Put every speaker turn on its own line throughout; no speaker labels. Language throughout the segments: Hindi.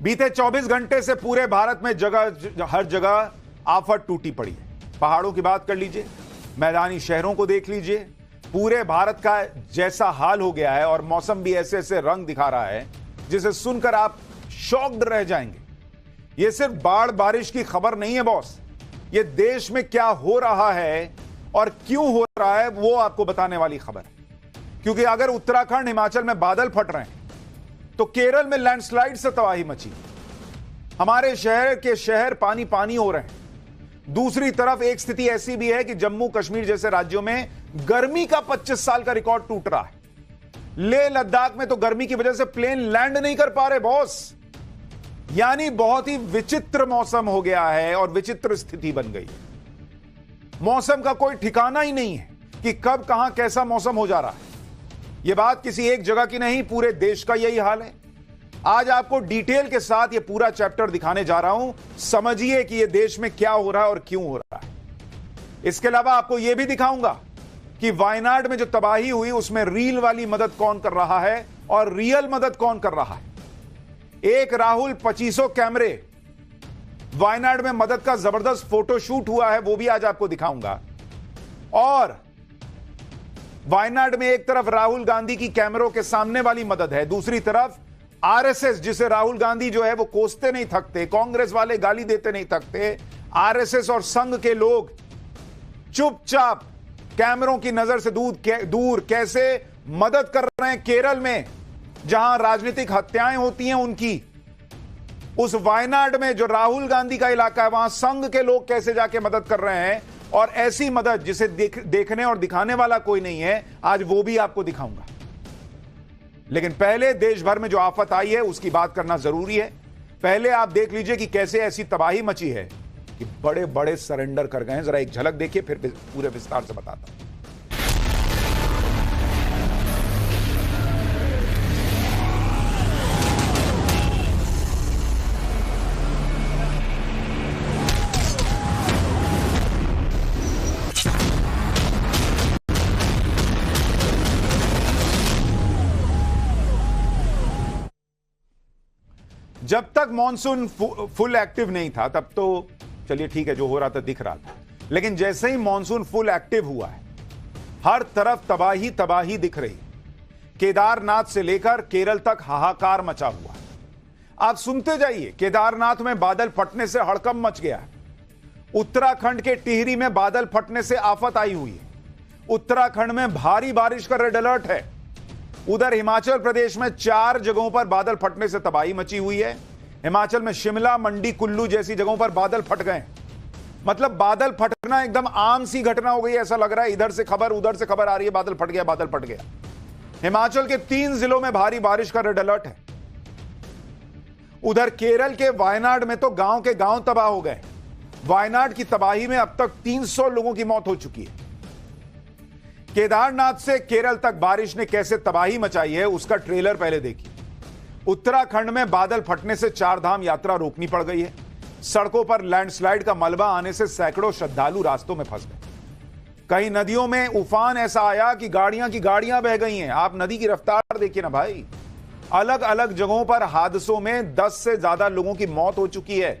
बीते 24 घंटे से पूरे भारत में हर जगह आफत टूटी पड़ी है। पहाड़ों की बात कर लीजिए, मैदानी शहरों को देख लीजिए, पूरे भारत का जैसा हाल हो गया है और मौसम भी ऐसे ऐसे रंग दिखा रहा है जिसे सुनकर आप शॉक्ड रह जाएंगे। यह सिर्फ बाढ़ बारिश की खबर नहीं है बॉस, ये देश में क्या हो रहा है और क्यों हो रहा है वो आपको बताने वाली खबर है। क्योंकि अगर उत्तराखंड हिमाचल में बादल फट रहे हैं तो केरल में लैंडस्लाइड से तबाही मची, हमारे शहर के शहर पानी पानी हो रहे हैं। दूसरी तरफ एक स्थिति ऐसी भी है कि जम्मू कश्मीर जैसे राज्यों में गर्मी का 25 साल का रिकॉर्ड टूट रहा है। लेह लद्दाख में तो गर्मी की वजह से प्लेन लैंड नहीं कर पा रहे बॉस। यानी बहुत ही विचित्र मौसम हो गया है और विचित्र स्थिति बन गई है। मौसम का कोई ठिकाना ही नहीं है कि कब कहां कैसा मौसम हो जा रहा है। यह बात किसी एक जगह की नहीं, पूरे देश का यही हाल है। आज आपको डिटेल के साथ यह पूरा चैप्टर दिखाने जा रहा हूं, समझिए कि यह देश में क्या हो रहा है और क्यों हो रहा है। इसके अलावा आपको यह भी दिखाऊंगा कि वायनाड में जो तबाही हुई उसमें रील वाली मदद कौन कर रहा है और रियल मदद कौन कर रहा है। एक राहुल 2500 कैमरे, वायनाड में मदद का जबरदस्त फोटोशूट हुआ है, वो भी आज आपको दिखाऊंगा। और वायनाड में एक तरफ राहुल गांधी की कैमरों के सामने वाली मदद है, दूसरी तरफ आरएसएस, जिसे राहुल गांधी जो है वो कोसते नहीं थकते, कांग्रेस वाले गाली देते नहीं थकते, आरएसएस और संघ के लोग चुपचाप कैमरों की नजर से दूर कैसे मदद कर रहे हैं। केरल में जहां राजनीतिक हत्याएं होती हैं उनकी, उस वायनाड में जो राहुल गांधी का इलाका है वहां संघ के लोग कैसे जाके मदद कर रहे हैं। और ऐसी मदद जिसे देखने और दिखाने वाला कोई नहीं है, आज वो भी आपको दिखाऊंगा। लेकिन पहले देश भर में जो आफत आई है उसकी बात करना जरूरी है। पहले आप देख लीजिए कि कैसे ऐसी तबाही मची है कि बड़े बड़े सरेंडर कर गए हैं। जरा एक झलक देखिए, फिर पूरे विस्तार से बताता हूं। जब तक मॉनसून फुल एक्टिव नहीं था तब तो चलिए ठीक है, जो हो रहा था दिख रहा था। लेकिन जैसे ही मॉनसून फुल एक्टिव हुआ है, हर तरफ तबाही तबाही दिख रही। केदारनाथ से लेकर केरल तक हाहाकार मचा हुआ है। आप सुनते जाइए, केदारनाथ में बादल फटने से हड़कंप मच गया है। उत्तराखंड के टिहरी में बादल फटने से आफत आई हुई है। उत्तराखंड में भारी बारिश का रेड अलर्ट है। उधर हिमाचल प्रदेश में 4 जगहों पर बादल फटने से तबाही मची हुई है। हिमाचल में शिमला, मंडी, कुल्लू जैसी जगहों पर बादल फट गए। मतलब बादल फटना एकदम आम सी घटना हो गई, ऐसा लग रहा है। इधर से खबर उधर से खबर आ रही है, बादल फट गया, बादल फट गया। हिमाचल के 3 जिलों में भारी बारिश का रेड अलर्ट है। उधर केरल के वायनाड में तो गांव के गांव तबाह हो गए। वायनाड की तबाही में अब तक 300 लोगों की मौत हो चुकी है। केदारनाथ से केरल तक बारिश ने कैसे तबाही मचाई है उसका ट्रेलर पहले देखिए। उत्तराखंड में बादल फटने से 4 धाम यात्रा रोकनी पड़ गई है। सड़कों पर लैंडस्लाइड का मलबा आने से सैकड़ों श्रद्धालु रास्तों में फंस गए। कई नदियों में उफान ऐसा आया कि गाड़ियां की गाड़ियां बह गई हैं। आप नदी की रफ्तार देखिए ना भाई। अलग अलग जगहों पर हादसों में 10 से ज्यादा लोगों की मौत हो चुकी है।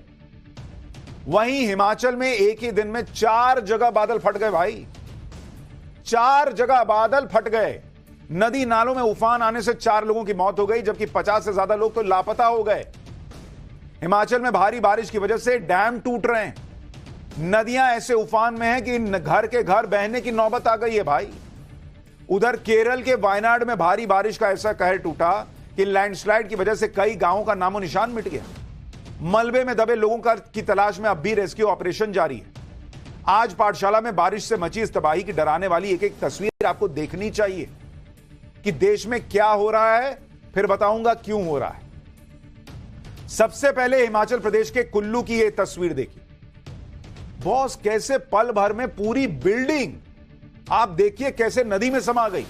वहीं हिमाचल में एक ही दिन में 4 जगह बादल फट गए भाई। 4 जगह बादल फट गए। नदी नालों में उफान आने से 4 लोगों की मौत हो गई, जबकि 50 से ज्यादा लोग तो लापता हो गए। हिमाचल में भारी बारिश की वजह से डैम टूट रहे हैं। नदियां ऐसे उफान में हैं कि घर के घर बहने की नौबत आ गई है भाई। उधर केरल के वायनाड में भारी बारिश का ऐसा कहर टूटा कि लैंडस्लाइड की वजह से कई गांवों का नामो निशान मिट गया। मलबे में दबे लोगों की तलाश में अब भी रेस्क्यू ऑपरेशन जारी है। आज पाठशाला में बारिश से मची इस तबाही की डराने वाली एक एक तस्वीर आपको देखनी चाहिए कि देश में क्या हो रहा है, फिर बताऊंगा क्यों हो रहा है। सबसे पहले हिमाचल प्रदेश के कुल्लू की यह तस्वीर देखिए। बॉस, कैसे पल भर में पूरी बिल्डिंग आप देखिए कैसे नदी में समा गई।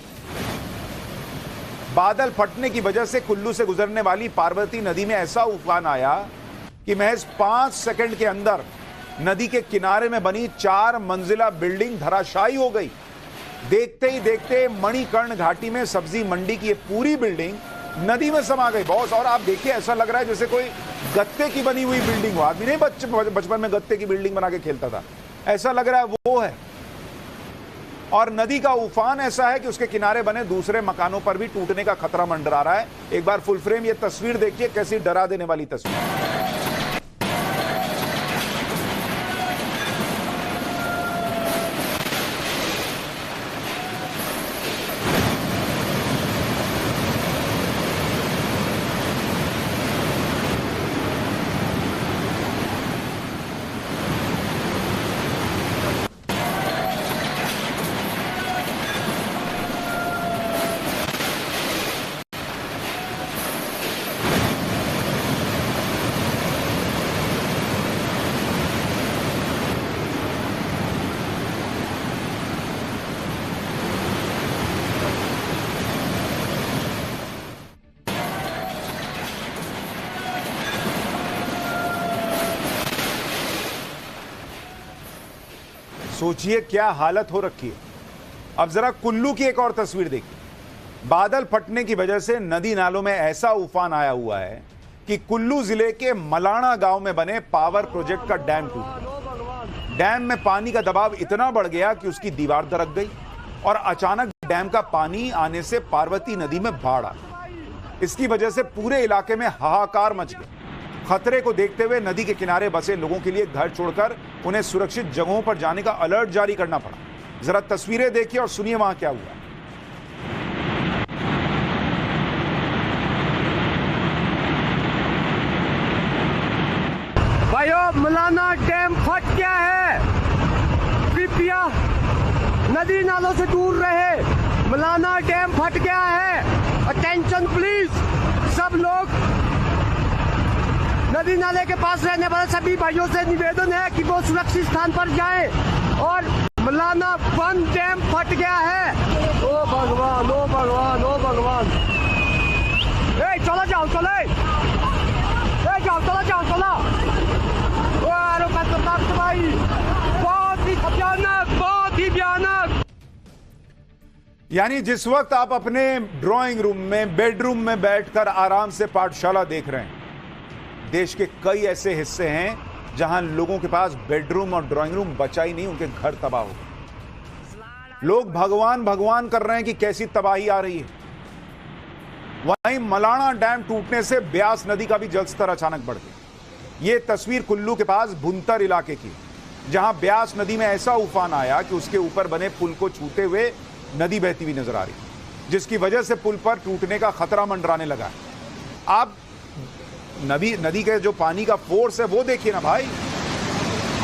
बादल फटने की वजह से कुल्लू से गुजरने वाली पार्वती नदी में ऐसा उफान आया कि महज 5 सेकंड के अंदर नदी के किनारे में बनी 4 मंजिला बिल्डिंग धराशायी हो गई। देखते ही देखते मणिकर्ण घाटी में सब्जी मंडी की ये पूरी बिल्डिंग नदी में समा गई बॉस। और आप देखिए, ऐसा लग रहा है जैसे कोई गत्ते की बनी हुई बिल्डिंग हो। आदमी नहीं बचपन में गत्ते की बिल्डिंग बना के खेलता था, ऐसा लग रहा है वो है। और नदी का उफान ऐसा है कि उसके किनारे बने दूसरे मकानों पर भी टूटने का खतरा मंडरा रहा है। एक बार फुल फ्रेम ये तस्वीर देखिए, कैसी डरा देने वाली तस्वीर। सोचिए क्या हालत हो रखी है। अब जरा कुल्लू की एक और तस्वीर देखिए। बादल फटने की वजह से नदी नालों में ऐसा उफान आया हुआ है कि कुल्लू जिले के मलाणा गांव में बने पावर प्रोजेक्ट का डैम टूट गया। डैम में पानी का दबाव इतना बढ़ गया कि उसकी दीवार दरक गई और अचानक डैम का पानी आने से पार्वती नदी में बाढ़ आ गई। इसकी वजह से पूरे इलाके में हाहाकार मच गया। खतरे को देखते हुए नदी के किनारे बसे लोगों के लिए घर छोड़कर उन्हें सुरक्षित जगहों पर जाने का अलर्ट जारी करना पड़ा। जरा तस्वीरें देखिए और सुनिए वहां क्या हुआ।
भाइयों, मलाना डैम फट गया है। कृपया नदी नालों से दूर रहे। मलाना डैम फट गया है। Attention please. सब लोग नदी नाले के पास रहने वाले सभी भाइयों से निवेदन है कि वो सुरक्षित स्थान पर जाएं। और मलाना वन डैम फट गया है। ओ भगवान, ओ भगवान, ओ भगवान। चलो जाओ, चलो जाओ, चलो जाओ, चलो। भाई बहुत ही भयानक, बहुत ही भयानक।
यानी जिस वक्त आप अपने ड्राइंग रूम में, बेडरूम में बैठकर आराम से पाठशाला देख रहे हैं, देश के कई ऐसे हिस्से हैं जहां लोगों के पास बेडरूम और ड्राइंग रूम बचा ही नहीं, उनके घर तबाह हो गए। लोग भगवान भगवान कर रहे हैं कि कैसी तबाही आ रही है। वहीं मलाणा डैम टूटने से ब्यास नदी का भी जलस्तर अचानक बढ़ गया। यह तस्वीर कुल्लू के पास भुंतर इलाके की, जहां ब्यास नदी में ऐसा उफान आया कि उसके ऊपर बने पुल को छूते हुए नदी बहती हुई नजर आ रही, जिसकी वजह से पुल पर टूटने का खतरा मंडराने लगा है। आप नदी के जो पानी का फोर्स है वो देखिए ना भाई,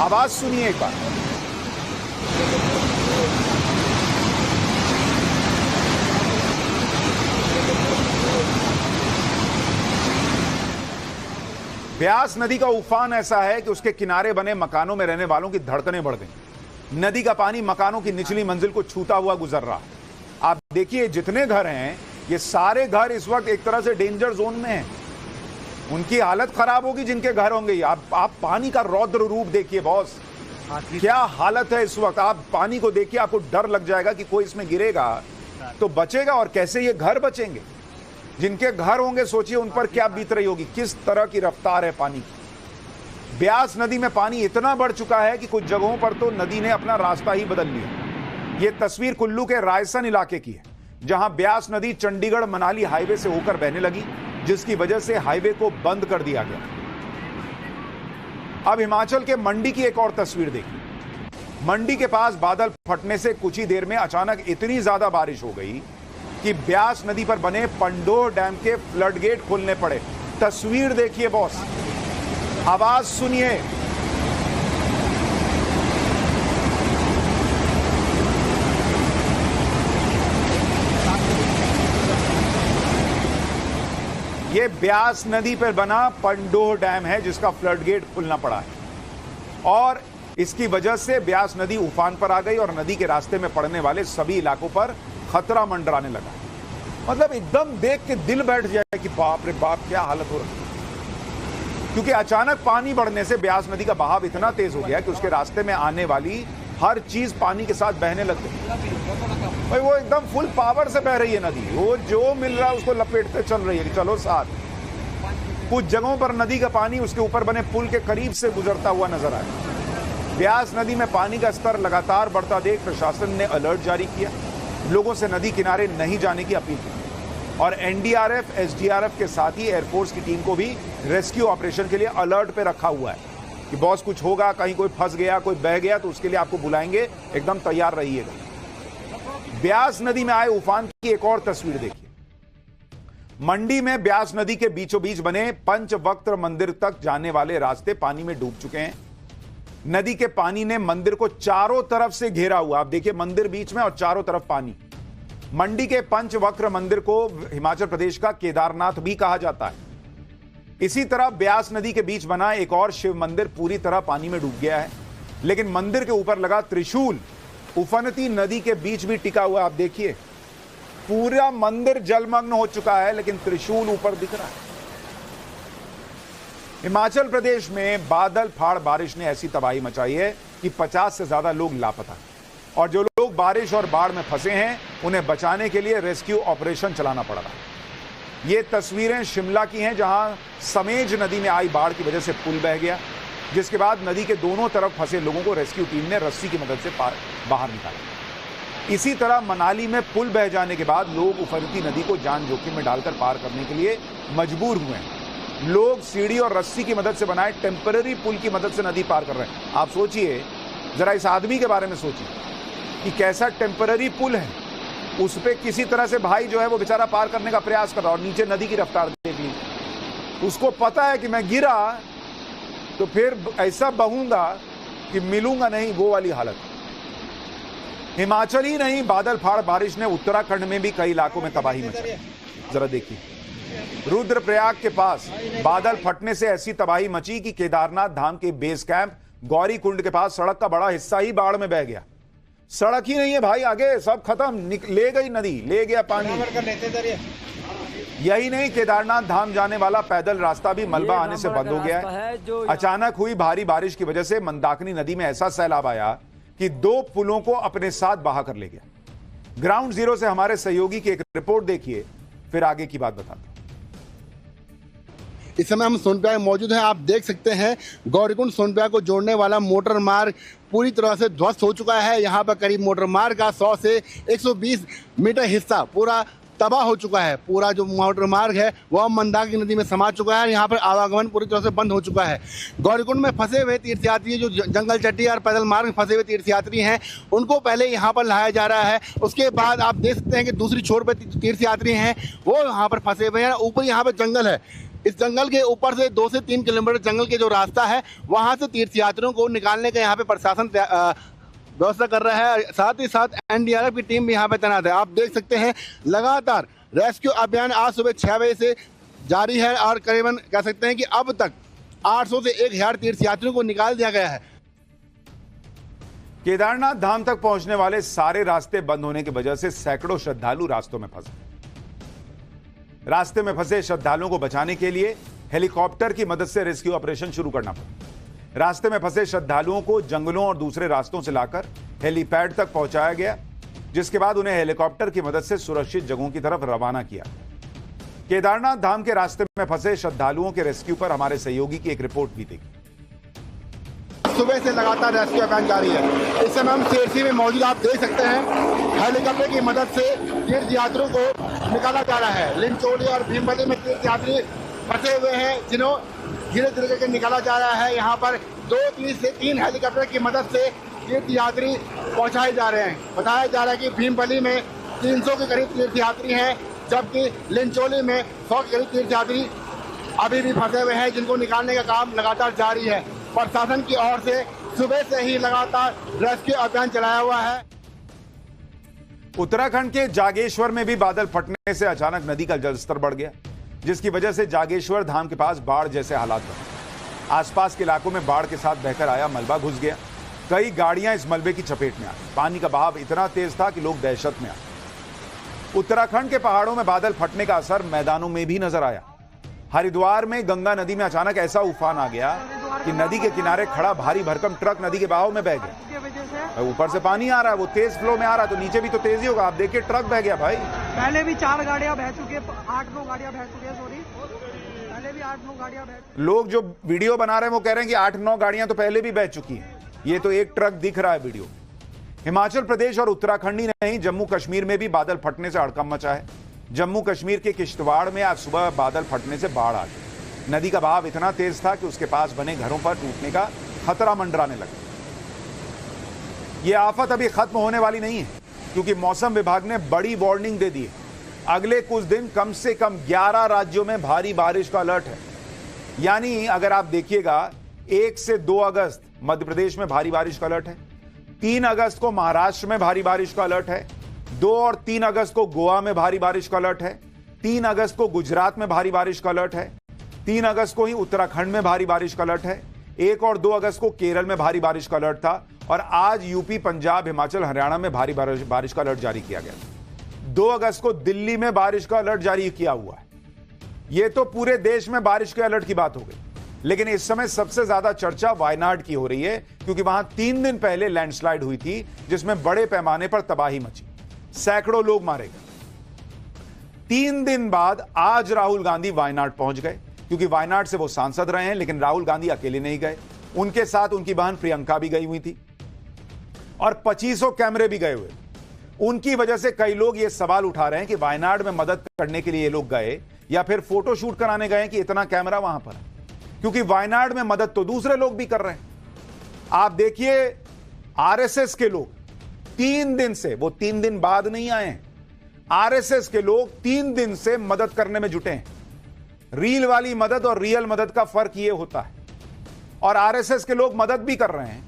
आवाज सुनिए एक बार। ब्यास नदी का उफान ऐसा है कि उसके किनारे बने मकानों में रहने वालों की धड़कनें बढ़ गई। नदी का पानी मकानों की निचली मंजिल को छूता हुआ गुजर रहा। आप देखिए जितने घर हैं, ये सारे घर इस वक्त एक तरह से डेंजर जोन में हैं। उनकी हालत खराब होगी जिनके घर होंगे। आप पानी का रौद्र रूप देखिए बॉस, क्या हालत है इस वक्त। आप पानी को देखिए, आपको डर लग जाएगा कि कोई इसमें गिरेगा तो बचेगा, और कैसे ये घर बचेंगे। जिनके घर होंगे सोचिए उन पर क्या बीत रही होगी, किस तरह की रफ्तार है पानी की। ब्यास नदी में पानी इतना बढ़ चुका है कि कुछ जगहों पर तो नदी ने अपना रास्ता ही बदल लिया। यह तस्वीर कुल्लू के रायसन इलाके की है, जहां ब्यास नदी चंडीगढ़ मनाली हाईवे से होकर बहने लगी, जिसकी वजह से हाईवे को बंद कर दिया गया। अब हिमाचल के मंडी की एक और तस्वीर देखिए। मंडी के पास बादल फटने से कुछ ही देर में अचानक इतनी ज्यादा बारिश हो गई कि ब्यास नदी पर बने पंडोह डैम के फ्लड गेट खोलने पड़े। तस्वीर देखिए बॉस, आवाज सुनिए। ये ब्यास नदी पर बना पंडोह डैम है जिसका फ्लड गेट खुलना पड़ा है, और इसकी वजह से ब्यास नदी उफान पर आ गई और नदी के रास्ते में पड़ने वाले सभी इलाकों पर खतरा मंडराने लगा। मतलब एकदम देख के दिल बैठ जाए कि बाप रे बाप क्या हालत हो रही है। क्योंकि अचानक पानी बढ़ने से ब्यास नदी का बहाव इतना तेज हो गया कि उसके रास्ते में आने वाली हर चीज पानी के साथ बहने लग गई। भाई वो एकदम फुल पावर से बह रही है नदी, वो जो मिल रहा है उसको लपेटते चल रही है कि चलो साथ। कुछ जगहों पर नदी का पानी उसके ऊपर बने पुल के करीब से गुजरता हुआ नजर आया। ब्यास नदी में पानी का स्तर लगातार बढ़ता देख प्रशासन ने अलर्ट जारी किया, लोगों से नदी किनारे नहीं जाने की अपील की और एनडीआरएफ, एसडीआरएफ के साथ ही एयरफोर्स की टीम को भी रेस्क्यू ऑपरेशन के लिए अलर्ट पे रखा हुआ है कि बॉस कुछ होगा, कहीं कोई फंस गया, कोई बह गया तो उसके लिए आपको बुलाएंगे, एकदम तैयार रहिएगा। ब्यास नदी में आए उफान की एक और तस्वीर देखिए। मंडी में ब्यास नदी के बीचों बीच बने पंचवक्त्र मंदिर तक जाने वाले रास्ते पानी में डूब चुके हैं। नदी के पानी ने मंदिर को चारों तरफ से घेरा हुआ। आप देखिए, मंदिर बीच में और चारों तरफ पानी। मंडी के पंचवक्त्र मंदिर को हिमाचल प्रदेश का केदारनाथ भी कहा जाता है। इसी तरह ब्यास नदी के बीच बना एक और शिव मंदिर पूरी तरह पानी में डूब गया है, लेकिन मंदिर के ऊपर लगा त्रिशूल उफनती नदी के बीच भी टिका हुआ। आप देखिए, पूरा मंदिर जलमग्न हो चुका है, लेकिन त्रिशूल ऊपर दिख रहा है। हिमाचल प्रदेश में बादल फाड़ बारिश ने ऐसी तबाही मचाई है कि 50 से ज्यादा लोग लापता हैं और जो लोग बारिश और बाढ़ में फंसे हैं उन्हें बचाने के लिए रेस्क्यू ऑपरेशन चलाना पड़ रहा है। ये तस्वीरें शिमला की हैं, जहां समेज नदी में आई बाढ़ की वजह से पुल बह गया, जिसके बाद नदी के दोनों तरफ फंसे लोगों को रेस्क्यू टीम ने रस्सी की मदद से बाहर निकाला। इसी तरह मनाली में पुल बह जाने के बाद लोग उफनती नदी को जान जोखिम में डालकर पार करने के लिए मजबूर हुए हैं। लोग सीढ़ी और रस्सी की मदद से बनाए टेम्पररी पुल की मदद से नदी पार कर रहे हैं। आप सोचिए, जरा इस आदमी के बारे में सोचिए कि कैसा टेम्पररी पुल है, उस पे किसी तरह से भाई जो है वो बेचारा पार करने का प्रयास कर रहा है और नीचे नदी की रफ्तार देख ली। उसको पता है कि मैं गिरा तो फिर ऐसा बहूंगा कि मिलूंगा नहीं, वो वाली हालत। हिमाचल ही नहीं, बादल फाड़ बारिश ने उत्तराखंड में भी कई इलाकों में तबाही मचाई। जरा देखिए, रुद्रप्रयाग के पास बादल फटने से ऐसी तबाही मची कि केदारनाथ धाम के बेस कैंप गौरी कुंड के पास सड़क का बड़ा हिस्सा ही बाढ़ में बह गया। सड़क ही नहीं है भाई, आगे सब खत्म, ले गई नदी, ले गया पानी। यही नहीं, केदारनाथ धाम जाने वाला पैदल रास्ता भी मलबा आने से बंद हो गया है। अचानक हुई भारी बारिश की वजह से मंदाकिनी नदी में ऐसा सैलाब आया कि 2 पुलों को अपने साथ बहा कर ले गया। ग्राउंड जीरो से हमारे सहयोगी की एक रिपोर्ट देखिए, फिर आगे की बात बताता हूं।
इस समय हम सोनप्याग मौजूद हैं। आप देख सकते हैं गौरीकुंड सोनप्याग को जोड़ने वाला मोटर मार्ग पूरी तरह से ध्वस्त हो चुका है। यहाँ पर करीब मोटर मार्ग का 100 से 120 मीटर हिस्सा पूरा तबाह हो चुका है। पूरा जो मोटर मार्ग है वह मंदाकिनी नदी में समा चुका है। यहाँ पर आवागमन पूरी तरह से बंद हो चुका है। गौरीकुंड में फंसे हुए तीर्थयात्री, जो जंगल चट्टी और पैदल मार्ग में फंसे हुए तीर्थयात्री हैं, उनको पहले यहाँ पर लाया जा रहा है। उसके बाद आप देख सकते हैं कि दूसरी छोर पर तीर्थयात्री हैं, वो यहाँ पर फंसे हुए हैं। ऊपर यहाँ पर जंगल है, इस जंगल के ऊपर से 2 से 3 किलोमीटर जंगल के जो रास्ता है वहाँ से तीर्थयात्रियों को निकालने का यहाँ पे प्रशासन व्यवस्था कर रहा है। साथ ही साथ एनडीआरएफ की टीम भी यहाँ पे तैनात है। आप देख सकते हैं लगातार रेस्क्यू अभियान आज सुबह 6 बजे से जारी है और करीबन कह सकते हैं कि अब तक 800 से 1000 तीर्थयात्रियों को निकाल दिया गया है।
केदारनाथ धाम तक पहुंचने वाले सारे रास्ते बंद होने की वजह से सैकड़ों श्रद्धालु रास्तों में फंसे। रास्ते में फंसे श्रद्धालुओं को बचाने के लिए हेलीकॉप्टर की मदद से रेस्क्यू ऑपरेशन शुरू करना पड़ा। रास्ते में फंसे श्रद्धालुओं को जंगलों और दूसरे रास्तों से लाकर हेलीपैड तक पहुंचाया गया, जिसके बाद उन्हें हेलीकॉप्टर की मदद से सुरक्षित जगहों की तरफ रवाना किया। केदारनाथ धाम के रास्ते में फंसे श्रद्धालुओं के रेस्क्यू पर हमारे सहयोगी की एक रिपोर्ट भी देखी।
सुबह से लगातार रेस्क्यू अभियान जारी है। इस समय हम सेरसी में मौजूद, आप देख सकते हैं हेलीकॉप्टर की मदद से तीर्थयात्रियों को निकाला जा रहा है। लिंचोली और भीमबली में तीर्थयात्री फंसे हुए हैं, जिन्हों धीरे धीरे करके निकाला जा रहा है। यहाँ पर 2 से 3 हेलीकॉप्टर की मदद से तीर्थयात्री पहुँचाए जा रहे हैं। बताया जा रहा है कि भीमबली में 300 के करीब तीर्थयात्री हैं, जबकि लिंचोली में 100 के करीब तीर्थयात्री अभी भी फंसे हुए हैं, जिनको निकालने का काम लगातार जारी है। प्रशासन की ओर से सुबह से ही लगातार रेस्क्यू अभियान चलाया हुआ है।
उत्तराखंड के जागेश्वर में भी बादल फटने से अचानक नदी का जलस्तर बढ़ गया, जिसकी वजह से जागेश्वर धाम के पास बाढ़ जैसे हालात बने। आसपास के इलाकों में बाढ़ के साथ बहकर आया मलबा घुस गया। कई गाड़ियां इस मलबे की चपेट में आ गई। पानी का बहाव इतना तेज था कि लोग दहशत में आ गए। उत्तराखंड के पहाड़ों में बादल फटने का असर मैदानों में भी नजर आया। हरिद्वार में गंगा नदी में अचानक ऐसा उफान आ गया कि नदी के किनारे खड़ा भारी भरकम ट्रक नदी के बहाव में बह गया। ऊपर से पानी आ रहा है, वो तेज फ्लो में आ रहा है, तो नीचे भी तो तेज ही होगा। आप देखिए, ट्रक बह गया भाई।
पहले भी 4 गाड़ियां बह चुकी है, 8-9 गाड़ियां बह चुकी है। सॉरी, पहले भी 8-9 गाड़ियां बैठ
लोग जो वीडियो बना रहे हैं वो कह रहे हैं कि 8-9 गाड़ियां तो पहले भी बह चुकी हैं। ये तो एक ट्रक दिख रहा है वीडियो में। हिमाचल प्रदेश और उत्तराखंड ही नहीं, जम्मू कश्मीर में भी बादल फटने से हड़कंप मचा है। जम्मू कश्मीर के किश्तवाड़ में आज सुबह बादल फटने से बाढ़ आ गई। नदी का बहाव इतना तेज था कि उसके पास बने घरों पर टूटने का खतरा मंडराने लगा। यह आफत अभी खत्म होने वाली नहीं है, क्योंकि मौसम विभाग ने बड़ी वार्निंग दे दी है। अगले कुछ दिन कम से कम 11 राज्यों में भारी बारिश का अलर्ट है। यानी अगर आप देखिएगा, 1 से 2 अगस्त मध्य प्रदेश में भारी बारिश का अलर्ट है, 3 अगस्त को महाराष्ट्र में भारी बारिश का अलर्ट है, 2 और 3 अगस्त को गोवा में भारी बारिश का अलर्ट है, 3 अगस्त को गुजरात में भारी बारिश का अलर्ट है, 3 अगस्त को ही उत्तराखंड में भारी बारिश का अलर्ट है, 1 और 2 अगस्त को केरल में भारी बारिश का अलर्ट था, और आज यूपी, पंजाब, हिमाचल, हरियाणा में भारी बारिश का अलर्ट जारी किया गया। 2 अगस्त को दिल्ली में बारिश का अलर्ट जारी किया हुआ है। यह तो पूरे देश में बारिश के अलर्ट की बात हो गई, लेकिन इस समय सबसे ज्यादा चर्चा वायनाड की हो रही है, क्योंकि वहां 3 दिन पहले लैंडस्लाइड हुई थी, जिसमें बड़े पैमाने पर तबाही मची, सैकड़ों लोग मारे गए। 3 दिन बाद आज राहुल गांधी वायनाड पहुंच गए, क्योंकि वायनाड से वो सांसद रहे हैं, लेकिन राहुल गांधी अकेले नहीं गए, उनके साथ उनकी बहन प्रियंका भी गई हुई थी, और 2500 कैमरे भी गए हुए। उनकी वजह से कई लोग ये सवाल उठा रहे हैं कि वायनाड में मदद करने के लिए ये लोग गए या फिर फोटो शूट कराने गए कि इतना कैमरा वहां पर है, क्योंकि वायनाड में मदद तो दूसरे लोग भी कर रहे हैं। आप देखिए, आरएसएस के लोग 3 दिन से, वो 3 दिन बाद नहीं आए हैं, आरएसएस के लोग 3 दिन से मदद करने में जुटे हैं। रील वाली मदद और रियल मदद का फर्क ये होता है। और आरएसएस के लोग मदद भी कर रहे हैं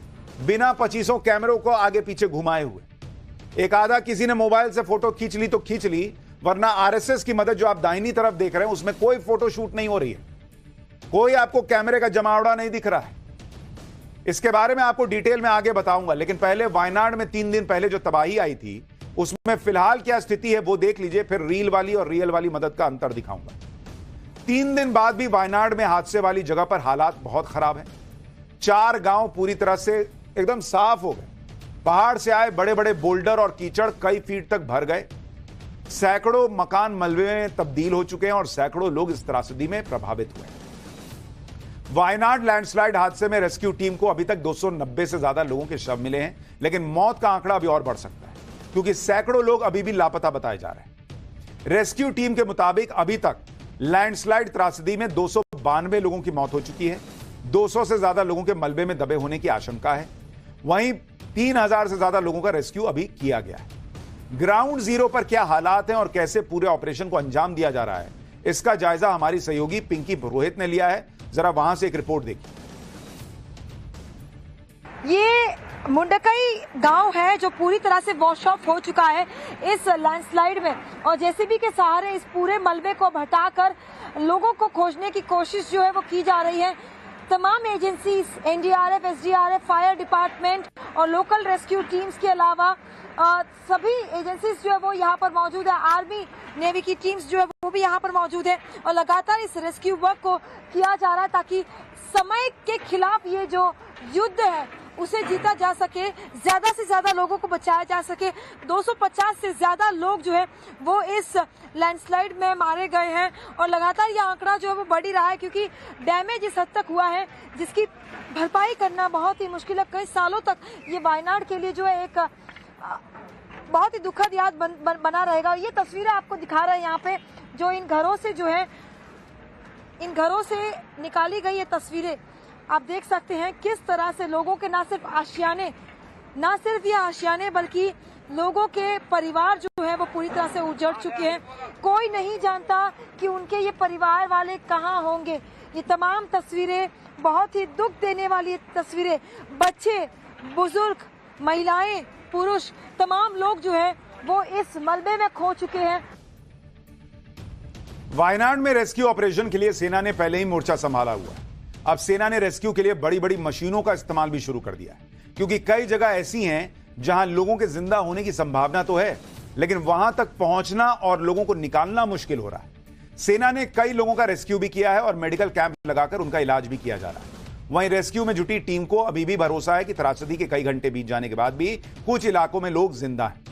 बिना 2500 कैमरों को आगे पीछे घुमाए हुए। एक आधा किसी ने मोबाइल से फोटो खींच ली तो खींच ली, वरना आरएसएस की मदद जो आप दाहिनी तरफ देख रहे हैं उसमें कोई फोटो शूट नहीं हो रही है, कोई आपको कैमरे का जमावड़ा नहीं दिख रहा है। इसके बारे में आपको डिटेल में आगे बताऊंगा, लेकिन पहले वायनाड में 3 दिन पहले जो तबाही आई थी उसमें फिलहाल क्या स्थिति है वो देख लीजिए, फिर रील वाली और रियल वाली मदद का अंतर दिखाऊंगा। 3 दिन बाद भी वायनाड में हादसे वाली जगह पर हालात बहुत खराब हैं। 4 गांव पूरी तरह से एकदम साफ हो गए। पहाड़ से आए बड़े बड़े बोल्डर और कीचड़ कई फीट तक भर गए। सैकड़ों मकान मलबे में तब्दील हो चुके हैं और सैकड़ों लोग इस त्रासदी में प्रभावित हुए हैं। वायनाड लैंडस्लाइड हादसे में रेस्क्यू टीम को अभी तक 290 से ज्यादा लोगों के शव मिले हैं, लेकिन मौत का आंकड़ा अभी और बढ़ सकता है, क्योंकि सैकड़ों लोग अभी भी लापता बताए जा रहे हैं। रेस्क्यू टीम के मुताबिक अभी तक लैंडस्लाइड त्रासदी में 292 लोगों की मौत हो चुकी है, 200 से ज्यादा लोगों के मलबे में दबे होने की आशंका है। वहीं 3000 से ज्यादा लोगों का रेस्क्यू अभी किया गया है। ग्राउंड जीरो पर क्या हालात हैं और कैसे पूरे ऑपरेशन को अंजाम दिया जा रहा है, इसका जायजा हमारी सहयोगी पिंकी पुरोहित ने लिया है। जरा वहां से एक रिपोर्ट देखिए।
ये मुंडकई गांव है जो पूरी तरह से वॉश ऑफ हो चुका है इस लैंडस्लाइड में, और जेसीबी के सहारे इस पूरे मलबे को हटाकर लोगों को खोजने की कोशिश जो है वो की जा रही है। तमाम agencies, NDRF, SDRF, fire department और लोकल रेस्क्यू टीम्स के अलावा सभी एजेंसीज जो है वो यहाँ पर मौजूद है। आर्मी, नेवी की टीम्स जो है वो भी यहाँ पर मौजूद है और लगातार इस रेस्क्यू वर्क को किया जा रहा है ताकि समय के खिलाफ ये जो युद्ध है उसे जीता जा सके, ज्यादा से ज्यादा लोगों को बचाया जा सके। 250 से ज्यादा लोग जो है वो इस लैंडस्लाइड में मारे गए हैं और लगातार ये आंकड़ा जो है वो बढ़ ही रहा है, क्योंकि डैमेज इस हद तक हुआ है जिसकी भरपाई करना बहुत ही मुश्किल है। कई सालों तक ये वायनाड के लिए जो है एक बहुत ही दुखद याद बना रहेगा। और ये तस्वीरें आपको दिखा रहे हैं यहाँ पे, जो इन घरों से जो है, इन घरों से निकाली गई ये तस्वीरें आप देख सकते हैं किस तरह से लोगों के ना सिर्फ ये आशियाने बल्कि लोगों के परिवार जो है वो पूरी तरह से उजड़ चुके हैं। कोई नहीं जानता कि उनके ये परिवार वाले कहाँ होंगे। ये तमाम तस्वीरें बहुत ही दुख देने वाली तस्वीरें, बच्चे, बुजुर्ग, महिलाएं, पुरुष, तमाम लोग जो है वो इस मलबे में खो चुके हैं।
वायनाड में रेस्क्यू ऑपरेशन के लिए सेना ने पहले ही मोर्चा संभाला हुआ है। अब सेना ने रेस्क्यू के लिए बड़ी बड़ी मशीनों का इस्तेमाल भी शुरू कर दिया है, क्योंकि कई जगह ऐसी हैं जहां लोगों के जिंदा होने की संभावना तो है, लेकिन वहां तक पहुंचना और लोगों को निकालना मुश्किल हो रहा है। सेना ने कई लोगों का रेस्क्यू भी किया है और मेडिकल कैंप लगाकर उनका इलाज भी किया जा रहा है। वहीं रेस्क्यू में जुटी टीम को अभी भी भरोसा है कि त्रासदी के कई घंटे बीत जाने के बाद भी कुछ इलाकों में लोग जिंदा हैं।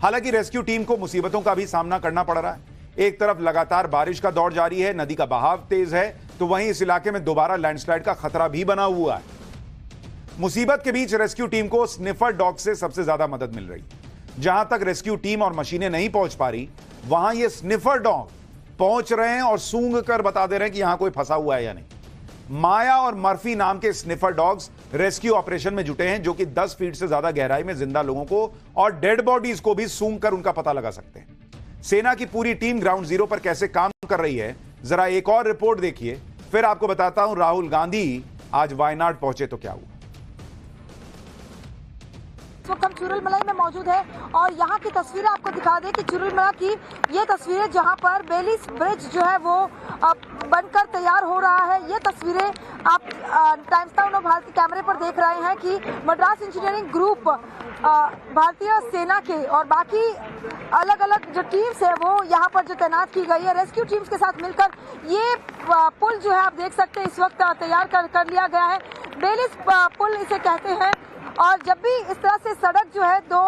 हालांकि रेस्क्यू टीम को मुसीबतों का भी सामना करना पड़ रहा है। एक तरफ लगातार बारिश का दौर जारी है, नदी का बहाव तेज है, तो वहीं इस इलाके में दोबारा लैंडस्लाइड का खतरा भी बना हुआ है। मुसीबत के बीच रेस्क्यू टीम को स्निफर डॉग से सबसे ज्यादा मदद मिल रही है। जहां तक रेस्क्यू टीम और मशीनें नहीं पहुंच पा रही, वहां ये स्निफर डॉग पहुंच रहे हैं और सूंघ कर बता दे रहे हैं कि यहां कोई फंसा हुआ है या नहीं। माया और मर्फी नाम के स्निफर डॉग्स रेस्क्यू ऑपरेशन में जुटे हैं, जो कि 10 फीट से ज्यादा गहराई में जिंदा लोगों को और डेड बॉडीज को भी सूंघ कर उनका पता लगा सकते हैं। सेना की पूरी टीम ग्राउंड जीरो पर कैसे काम कर रही है, जरा एक और रिपोर्ट देखिए, फिर आपको बताता हूं राहुल गांधी आज वायनाड पहुंचे तो क्या हुआ।
इस वक्त हम चुरलमलाई में मौजूद है और यहाँ की तस्वीरें आपको दिखा दें कि चुरलमला की ये तस्वीरें जहाँ पर बेलिस ब्रिज जो है वो बनकर तैयार हो रहा है। ये तस्वीरें आप टाइम्स नाउ और भारतीय कैमरे पर देख रहे हैं कि मद्रास इंजीनियरिंग ग्रुप, भारतीय सेना के और बाकी अलग अलग जो टीम्स है वो यहाँ पर जो तैनात की गई है रेस्क्यू टीम्स के साथ मिलकर ये पुल जो है आप देख सकते हैं इस वक्त तैयार कर लिया गया है। बेलिस पुल इसे कहते हैं और जब भी इस तरह से सड़क जो है दो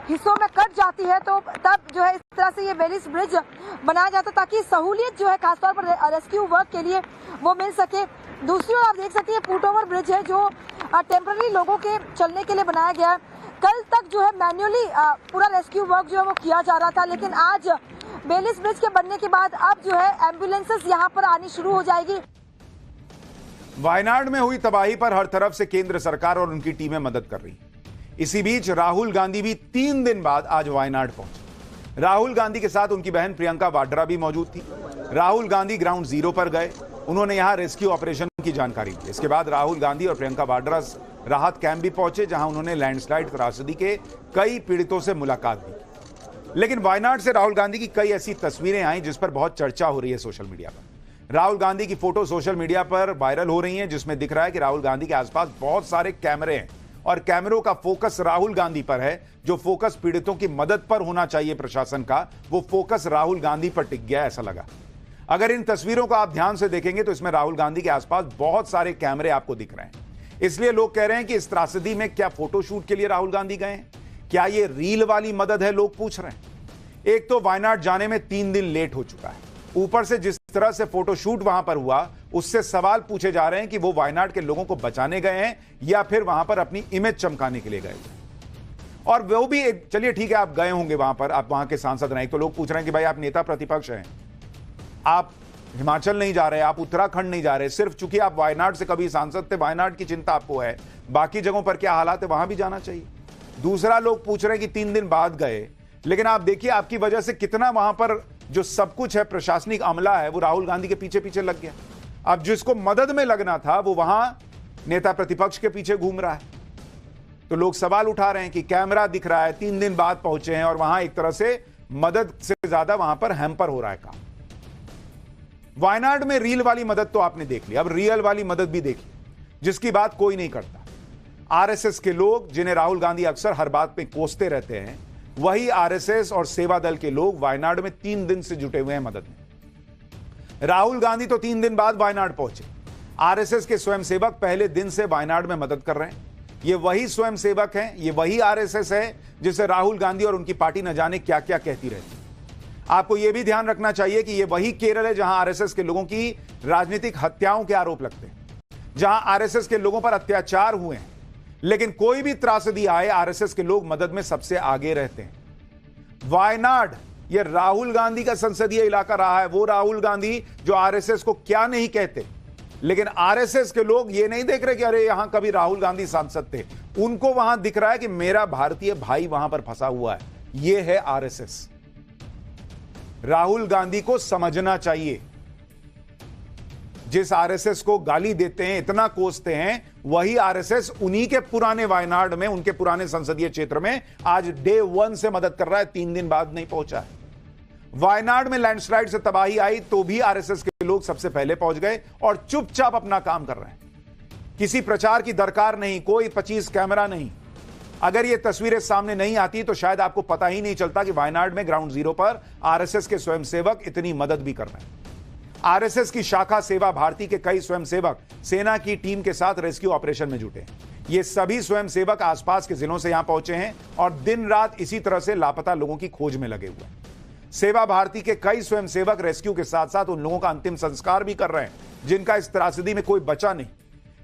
हिस्सों में कट जाती है तो तब जो है इस तरह से ये बेलिस ब्रिज बनाया जाता है ताकि सहूलियत जो है खासतौर पर रेस्क्यू वर्क के लिए वो मिल सके। दूसरी ओर आप देख सकते हैं फुट ओवर ब्रिज है जो टेम्पररी लोगों के चलने के लिए बनाया गया है। कल तक जो है मैन्युअली पूरा रेस्क्यू वर्क जो है वो किया जा रहा था, लेकिन आज बेलिस ब्रिज के बनने के बाद अब जो है एम्बुलेंसेस यहाँ पर आनी शुरू हो जाएगी।
वायनाड में हुई तबाही पर हर तरफ से केंद्र सरकार और उनकी टीमें मदद कर रही। इसी बीच राहुल गांधी भी 3 दिन बाद आज वायनाड पहुंचे। राहुल गांधी के साथ उनकी बहन प्रियंका वाड्रा भी मौजूद थी। राहुल गांधी ग्राउंड जीरो पर गए, उन्होंने यहां रेस्क्यू ऑपरेशन की जानकारी दी। इसके बाद राहुल गांधी और प्रियंका वाड्रा राहत कैंप भी पहुंचे, जहां उन्होंने लैंडस्लाइड त्रासदी के कई पीड़ितों से मुलाकात भी। लेकिन वायनाड से राहुल गांधी की कई ऐसी तस्वीरें आई जिस पर बहुत चर्चा हो रही है सोशल मीडिया पर। राहुल गांधी की फोटो सोशल मीडिया पर वायरल हो रही हैं, जिसमें दिख रहा है कि राहुल गांधी के आसपास बहुत सारे कैमरे हैं और कैमरों का फोकस राहुल गांधी पर है। जो फोकस पीड़ितों की मदद पर होना चाहिए प्रशासन का, वो फोकस राहुल गांधी पर टिक गया, ऐसा लगा। अगर इन तस्वीरों को आप ध्यान से देखेंगे तो इसमें राहुल गांधी के आसपास बहुत सारे कैमरे आपको दिख रहे हैं। इसलिए लोग कह रहे हैं कि इस त्रासदी में क्या फोटोशूट के लिए राहुल गांधी गए हैं, क्या ये रील वाली मदद है, लोग पूछ रहे हैं। एक तो वायनाड जाने में 3 दिन लेट हो चुका है, ऊपर से जिस तरह से फोटोशूट वहां पर हुआ उससे सवाल पूछे जा रहे हैं कि वो वायनाड के लोगों को बचाने गए हैं या फिर वहां पर अपनी इमेज चमकाने के लिए गए। और वो भी चलिए ठीक है, आप गए होंगे वहां पर, आप वहां के सांसद रहे, तो लोग पूछ रहे हैं कि भाई आप नेता प्रतिपक्ष हैं, आप हिमाचल नहीं जा रहे, आप उत्तराखंड नहीं जा रहे, सिर्फ चूंकि आप वायनाड से कभी सांसद थे, वायनाड की चिंता आपको है, बाकी जगहों पर क्या हालात है वहां भी जाना चाहिए। दूसरा, लोग पूछ रहे हैं कि 3 दिन बाद गए, लेकिन आप देखिए आपकी वजह से कितना वहां पर जो सब कुछ है प्रशासनिक अमला है वो राहुल गांधी के पीछे पीछे लग गया। अब जिसको मदद में लगना था वो वहां नेता प्रतिपक्ष के पीछे घूम रहा है। तो लोग सवाल उठा रहे हैं कि कैमरा दिख रहा है, 3 दिन बाद पहुंचे हैं और वहां एक तरह से मदद से ज्यादा वहां पर हैम्पर हो रहा है काम। वायनाड में रील वाली मदद तो आपने देख ली, अब रियल वाली मदद भी देखी, जिसकी बात कोई नहीं करता। आरएसएस के लोग, जिन्हें राहुल गांधी अक्सर हर बात में कोसते रहते हैं, वही आरएसएस और सेवा दल के लोग वायनाड में 3 दिन से जुटे हुए हैं मदद में। राहुल गांधी तो 3 दिन बाद वायनाड पहुंचे। आरएसएस के स्वयंसेवक पहले दिन से वायनाड में मदद कर रहे हैं। ये वही स्वयंसेवक हैं, ये वही आरएसएस है जिसे राहुल गांधी और उनकी पार्टी न जाने क्या क्या कहती रहती है। आपको यह भी ध्यान रखना चाहिए कि यह वही केरल है जहां आरएसएस के लोगों की राजनीतिक हत्याओं के आरोप लगते हैं, जहां आरएसएस के लोगों पर अत्याचार हुए हैं, लेकिन कोई भी त्रासदी आए आरएसएस के लोग मदद में सबसे आगे रहते हैं। वायनाड ये राहुल गांधी का संसदीय इलाका रहा है, वो राहुल गांधी जो आरएसएस को क्या नहीं कहते, लेकिन आरएसएस के लोग ये नहीं देख रहे कि अरे यहां कभी राहुल गांधी सांसद थे। उनको वहां दिख रहा है कि मेरा भारतीय भाई वहां पर फंसा हुआ है। यह है आरएसएस। राहुल गांधी को समझना चाहिए, जिस आरएसएस को गाली देते हैं, इतना कोसते हैं, वही आरएसएस उन्हीं के पुराने वायनाड में, उनके पुराने संसदीय क्षेत्र में आज डे 1 से मदद कर रहा है, 3 दिन बाद नहीं पहुंचा है। वायनाड में लैंडस्लाइड से तबाही आई तो भी आरएसएस के लोग सबसे पहले पहुंच गए और चुपचाप अपना काम कर रहे हैं। किसी प्रचार की दरकार नहीं, कोई 25 कैमरा नहीं। अगर ये तस्वीरें सामने नहीं आती तो शायद आपको पता ही नहीं चलता कि वायनाड में ग्राउंड जीरो पर आरएसएस के स्वयंसेवक इतनी मदद भी कर रहे हैं। आरएसएस की शाखा सेवा भारती के कई स्वयंसेवक सेना की टीम के साथ रेस्क्यू ऑपरेशन में जुटे हैं। ये सभी स्वयंसेवक आसपास के जिलों से यहां पहुंचे हैं और दिन रात इसी तरह से लापता लोगों की खोज में लगे हुए हैं। सेवा भारती के कई स्वयंसेवक रेस्क्यू के साथ साथ उन लोगों का अंतिम संस्कार भी कर रहे हैं जिनका इस त्रासदी में कोई बचा नहीं,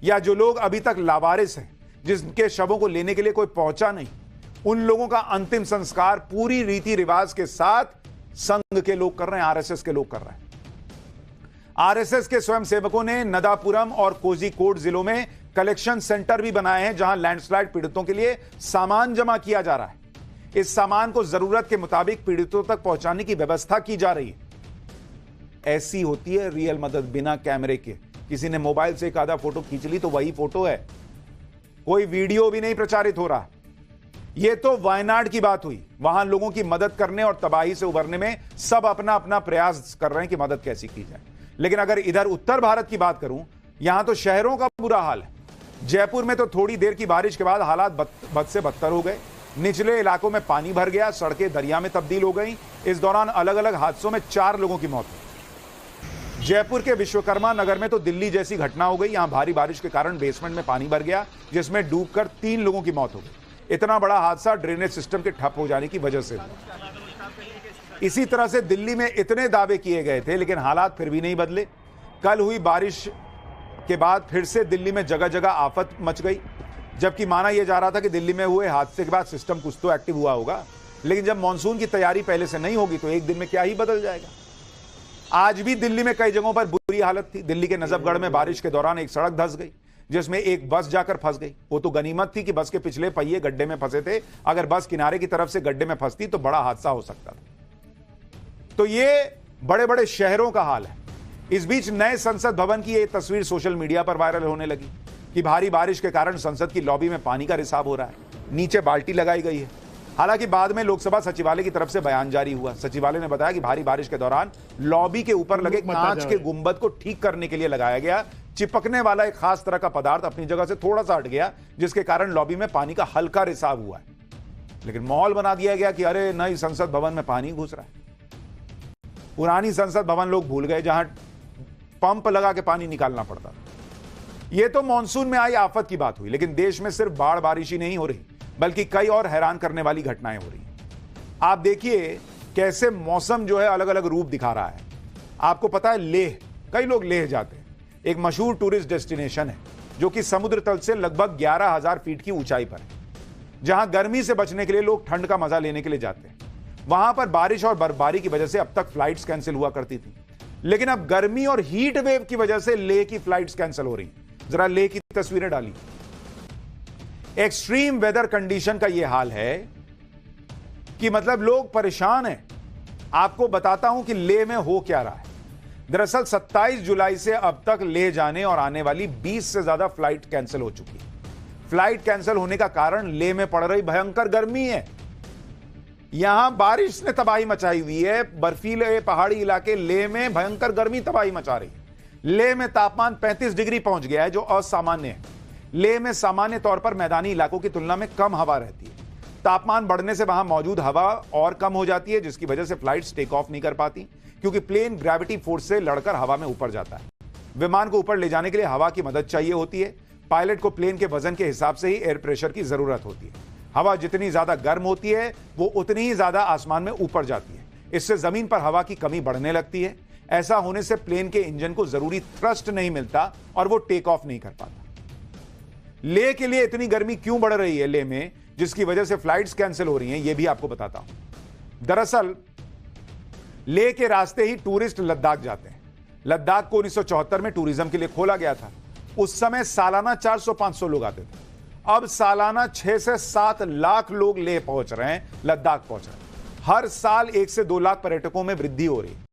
या जो लोग अभी तक लावारिस हैं, जिनके शवों को लेने के लिए कोई पहुंचा नहीं, उन लोगों का अंतिम संस्कार पूरी रीति रिवाज के साथ संघ के लोग कर रहे हैं, आरएसएस के लोग कर रहे हैं। आरएसएस के स्वयंसेवकों ने नदापुरम और कोझिकोड जिलों में कलेक्शन सेंटर भी बनाए हैं जहां लैंडस्लाइड पीड़ितों के लिए सामान जमा किया जा रहा है। इस सामान को जरूरत के मुताबिक पीड़ितों तक पहुंचाने की व्यवस्था की जा रही है। ऐसी होती है रियल मदद, बिना कैमरे के। किसी ने मोबाइल से एक आधा फोटो खींच ली तो वही फोटो है, कोई वीडियो भी नहीं प्रचारित हो रहा। यह तो वायनाड की बात हुई, वहां लोगों की मदद करने और तबाही से उबरने में सब अपना अपना प्रयास कर रहे हैं कि मदद कैसी की जाए। लेकिन अगर इधर उत्तर भारत की बात करूं, यहां तो शहरों का बुरा हाल है। जयपुर में तो थोड़ी देर की बारिश के बाद हालात बद से बदतर हो गए। निचले इलाकों में पानी भर गया, सड़कें दरिया में तब्दील हो गई। इस दौरान अलग अलग हादसों में 4 लोगों की मौत हुई। जयपुर के विश्वकर्मा नगर में तो दिल्ली जैसी घटना हो गई। यहां भारी बारिश के कारण बेसमेंट में पानी भर गया, जिसमें डूबकर 3 लोगों की मौत हो गई। इतना बड़ा हादसा ड्रेनेज सिस्टम के ठप हो जाने की वजह से हुआ। इसी तरह से दिल्ली में इतने दावे किए गए थे, लेकिन हालात फिर भी नहीं बदले। कल हुई बारिश के बाद फिर से दिल्ली में जगह जगह आफत मच गई, जबकि माना यह जा रहा था कि दिल्ली में हुए हादसे के बाद सिस्टम कुछ तो एक्टिव हुआ होगा। लेकिन जब मानसून की तैयारी पहले से नहीं होगी तो एक दिन में क्या ही बदल जाएगा। आज भी दिल्ली में कई जगहों पर बुरी हालत थी। दिल्ली के नजफगढ़ में बारिश के दौरान एक सड़क धंस गई, जिसमें एक बस जाकर फंस गई। वो तो गनीमत थी कि बस के पिछले पहिए गड्ढे में फंसे थे। अगर बस किनारे की तरफ से गड्ढे में फंसती तो बड़ा हादसा हो सकता था। तो ये बड़े बड़े शहरों का हाल है। इस बीच नए संसद भवन की ये तस्वीर सोशल मीडिया पर वायरल होने लगी कि भारी बारिश के कारण संसद की लॉबी में पानी का रिसाव हो रहा है। नीचे बाल्टी लगाई गई है। हालांकि बाद में लोकसभा सचिवालय की तरफ से बयान जारी हुआ। सचिवालय ने बताया कि भारी बारिश के दौरान लॉबी के ऊपर लगे कांच के गुंबद को ठीक करने के लिए लगाया गया चिपकने वाला एक खास तरह का पदार्थ अपनी जगह से थोड़ा सा हट गया, जिसके कारण लॉबी में पानी का हल्का रिसाव हुआ है। लेकिन माहौल बना दिया गया कि अरे नई संसद भवन में पानी घुस रहा है। पुरानी संसद भवन लोग भूल गए, जहां पंप लगा के पानी निकालना पड़ता था। यह तो मानसून में आई आफत की बात हुई, लेकिन देश में सिर्फ बाढ़ बारिश ही नहीं हो रही, बल्कि कई और हैरान करने वाली घटनाएं हो रही हैं। आप देखिए कैसे मौसम जो है अलग अलग रूप दिखा रहा है। आपको पता है लेह, कई लोग लेह जाते हैं। एक मशहूर टूरिस्ट डेस्टिनेशन है जो कि समुद्र तल से लगभग 11,000 फीट की ऊंचाई पर है, जहां गर्मी से बचने के लिए लोग ठंड का मजा लेने के लिए जाते हैं। वहां पर बारिश और बर्फबारी की वजह से अब तक फ्लाइट्स कैंसिल हुआ करती थी, लेकिन अब गर्मी और हीट वेव की वजह से लेह की फ्लाइट्स कैंसिल हो रही। जरा लेह की तस्वीरें डाली। एक्सट्रीम वेदर कंडीशन का यह हाल है कि मतलब लोग परेशान हैं। आपको बताता हूं कि लेह में हो क्या रहा है। दरअसल 27 जुलाई से अब तक लेह जाने और आने वाली 20 से ज्यादा फ्लाइट कैंसिल हो चुकी है। फ्लाइट कैंसिल होने का कारण लेह में पड़ रही भयंकर गर्मी है। यहां बारिश ने तबाही मचाई हुई है। बर्फीले पहाड़ी इलाके लेह में भयंकर गर्मी तबाही मचा रही है। लेह में तापमान 35 डिग्री पहुंच गया है, जो असामान्य है। लेह में सामान्य तौर पर मैदानी इलाकों की तुलना में कम हवा रहती है। तापमान बढ़ने से वहां मौजूद हवा और कम हो जाती है, जिसकी वजह से फ्लाइट्स टेक ऑफ नहीं कर पाती, क्योंकि प्लेन ग्रेविटी फोर्स से लड़कर हवा में ऊपर जाता है। विमान को ऊपर ले जाने के लिए हवा की मदद चाहिए होती है। पायलट को प्लेन के वजन के हिसाब से ही एयर प्रेशर की जरूरत होती है। हवा जितनी ज्यादा गर्म होती है वो उतनी ही ज्यादा आसमान में ऊपर जाती है। इससे जमीन पर हवा की कमी बढ़ने लगती है। ऐसा होने से प्लेन के इंजन को जरूरी थ्रस्ट नहीं मिलता और वो टेक ऑफ नहीं कर पाता। लेह के लिए इतनी गर्मी क्यों बढ़ रही है लेह में, जिसकी वजह से फ्लाइट्स कैंसिल हो रही हैं, यह भी आपको बताता हूं। दरअसल लेह के रास्ते ही टूरिस्ट लद्दाख जाते हैं। लद्दाख को 1974 में टूरिज्म के लिए खोला गया था। उस समय सालाना 400-500 लोग आते थे। अब सालाना 6 से 7 लाख लोग लेह पहुंच रहे हैं, लद्दाख पहुंच रहे हैं। हर साल 1 से 2 लाख पर्यटकों में वृद्धि हो रही है।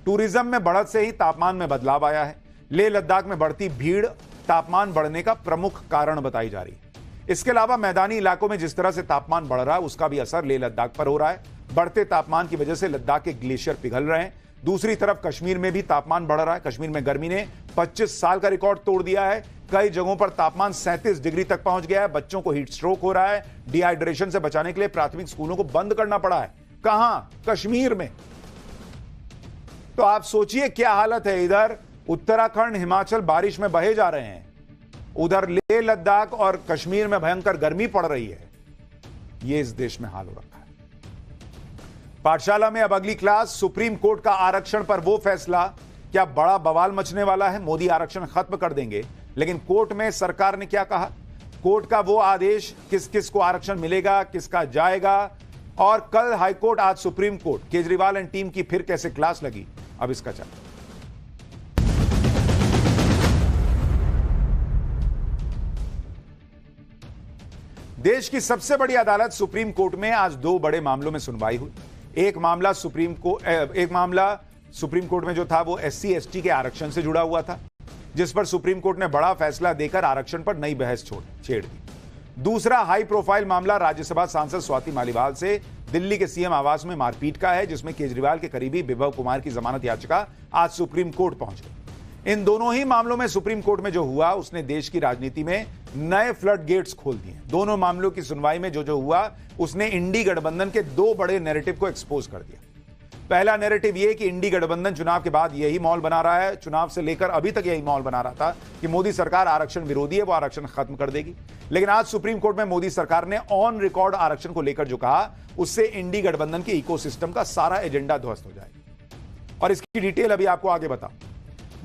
टूरिज्म में बढ़त से ही तापमान में बदलाव आया है। लेह लद्दाख में बढ़ती भीड़ तापमान बढ़ने का प्रमुख कारण बताई जा रही है। इसके अलावा मैदानी इलाकों में जिस तरह से तापमान बढ़ रहा है, उसका भी असर लेह लद्दाख पर हो रहा है। बढ़ते तापमान की वजह से लद्दाख के ग्लेशियर पिघल रहे हैं। दूसरी तरफ कश्मीर में भी तापमान बढ़ रहा है। कश्मीर में गर्मी ने 25 साल का रिकॉर्ड तोड़ दिया है। कई जगहों पर तापमान 37 डिग्री तक पहुंच गया है। बच्चों को हीट स्ट्रोक हो रहा है। डिहाइड्रेशन से बचाने के लिए प्राथमिक स्कूलों को बंद करना पड़ा है। कहां? कश्मीर में। तो आप सोचिए क्या हालत है। इधर उत्तराखंड, हिमाचल बारिश में बहे जा रहे हैं, उधर लेह लद्दाख और कश्मीर में भयंकर गर्मी पड़ रही है। यह इस देश में हाल हो रखा है। पाठशाला में अब अगली क्लास, सुप्रीम कोर्ट का आरक्षण पर वो फैसला, क्या बड़ा बवाल मचने वाला है? मोदी आरक्षण खत्म कर देंगे, लेकिन कोर्ट में सरकार ने क्या कहा? कोर्ट का वो आदेश, किस किस को आरक्षण मिलेगा, किसका जाएगा, और कल हाईकोर्ट, आज supreme court, Kejriwal and team की फिर कैसे क्लास लगी, अब इसका चल। देश की सबसे बड़ी अदालत सुप्रीम कोर्ट में आज दो बड़े मामलों में सुनवाई हुई। एक मामला सुप्रीम कोर्ट में जो था वो SC ST के आरक्षण से जुड़ा हुआ था, जिस पर सुप्रीम कोर्ट ने बड़ा फैसला देकर आरक्षण पर नई बहस छेड़ दी। दूसरा हाई प्रोफाइल मामला राज्यसभा सांसद स्वाति मालीवाल से दिल्ली के CM आवास में मारपीट का है, जिसमें केजरीवाल के करीबी विभव कुमार की जमानत याचिका आज सुप्रीम कोर्ट पहुंच गई। इन दोनों ही मामलों में सुप्रीम कोर्ट में जो हुआ उसने देश की राजनीति में नए फ्लड गेट्स खोल दिए। दोनों मामलों की सुनवाई में जो हुआ उसने इंडी गठबंधन के दो बड़े नैरेटिव को एक्सपोज कर दिया। पहला नैरेटिव यह कि इंडी गठबंधन चुनाव के बाद यही माहौल बना रहा है, चुनाव से लेकर अभी तक यही माहौल बना रहा था कि मोदी सरकार आरक्षण विरोधी है, वो आरक्षण खत्म कर देगी। लेकिन आज सुप्रीम कोर्ट में मोदी सरकार ने ऑन रिकॉर्ड आरक्षण को लेकर जो कहा, उससे इंडी गठबंधन के इकोसिस्टम का सारा एजेंडा ध्वस्त हो जाएगा, और इसकी डिटेल अभी आपको आगे बताऊं।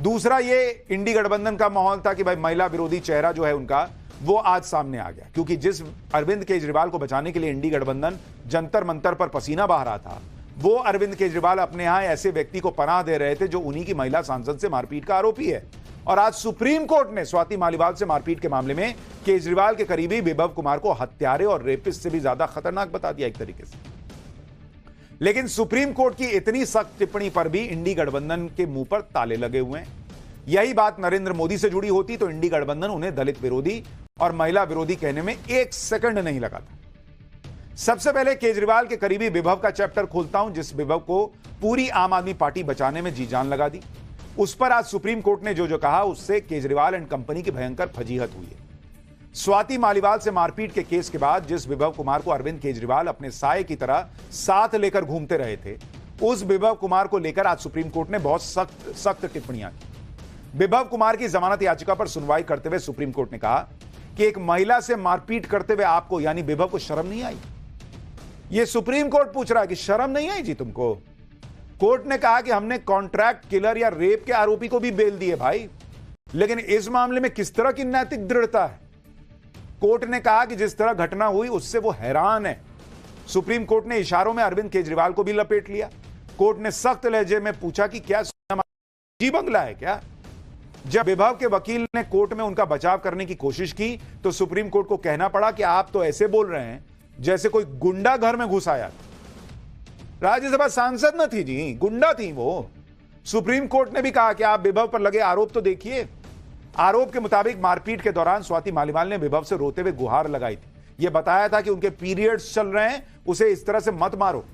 दूसरा ये इंडी गठबंधन का माहौल था कि भाई महिला विरोधी चेहरा जो है उनका, वो आज सामने आ गया, क्योंकि जिस अरविंद केजरीवाल को बचाने के लिए इंडी गठबंधन जंतर मंतर पर पसीना बहा रहा था, वो अरविंद केजरीवाल अपने यहां ऐसे व्यक्ति को पनाह दे रहे थे जो उन्हीं की महिला सांसद से मारपीट का आरोपी है। और आज सुप्रीम कोर्ट ने स्वाति मालीवाल से मारपीट के मामले में केजरीवाल के करीबी विभव कुमार को हत्यारे और रेपिस्ट से भी ज्यादा खतरनाक बता दिया एक तरीके से। लेकिन सुप्रीम कोर्ट की इतनी सख्त टिप्पणी पर भी इंडी गठबंधन के मुंह पर ताले लगे हुए हैं। यही बात नरेंद्र मोदी से जुड़ी होती तो इंडी गठबंधन उन्हें दलित विरोधी और महिला विरोधी कहने में एक सेकंड नहीं लगा था। सबसे पहले केजरीवाल के करीबी विभव का चैप्टर खोलता हूं, जिस विभव को पूरी आम आदमी पार्टी बचाने में जी जान लगा दी। उस पर आज सुप्रीम कोर्ट ने जो कहा, उससे केजरीवाल एंड कंपनी की भयंकर फजीहत हुई है। स्वाति मालीवाल से मारपीट के केस के बाद जिस विभव कुमार को अरविंद केजरीवाल अपने साये की तरह साथ लेकर घूमते रहे थे, उस विभव कुमार को लेकर आज सुप्रीम कोर्ट ने बहुत सख्त टिप्पणियां की। विभव कुमार की जमानत याचिका पर सुनवाई करते हुए सुप्रीम कोर्ट ने कहा कि एक महिला से मारपीट करते हुए आपको, यानी विभव को, शर्म नहीं आई? यह सुप्रीम कोर्ट पूछ रहा है कि शर्म नहीं आई जी तुमको? कोर्ट ने कहा कि हमने कॉन्ट्रैक्ट किलर या रेप के आरोपी को भी बेल दिए भाई, लेकिन इस मामले में किस तरह की नैतिक दृढ़ता है? कोर्ट ने कहा कि जिस तरह घटना हुई उससे वो हैरान है। सुप्रीम कोर्ट ने इशारों में अरविंद केजरीवाल को भी लपेट लिया। कोर्ट ने सख्त लहजे में पूछा कि क्या जी बंगला है क्या? जब विभव के वकील ने कोर्ट में उनका बचाव करने की कोशिश की तो सुप्रीम कोर्ट को कहना पड़ा कि आप तो ऐसे बोल रहे हैं जैसे कोई गुंडा घर में घुस आया। राज्यसभा सांसद न थी जी, गुंडा थी वो। सुप्रीम कोर्ट ने भी कहा कि आप विभव पर लगे आरोप तो देखिए। आरोप के मुताबिक मारपीट के दौरान स्वाति मालीवाल ने विभव से रोते हुए गुहार लगाई थी। यह बताया था कि उनके पीरियड्स चल रहे हैं, उसे इस तरह से मत मारो।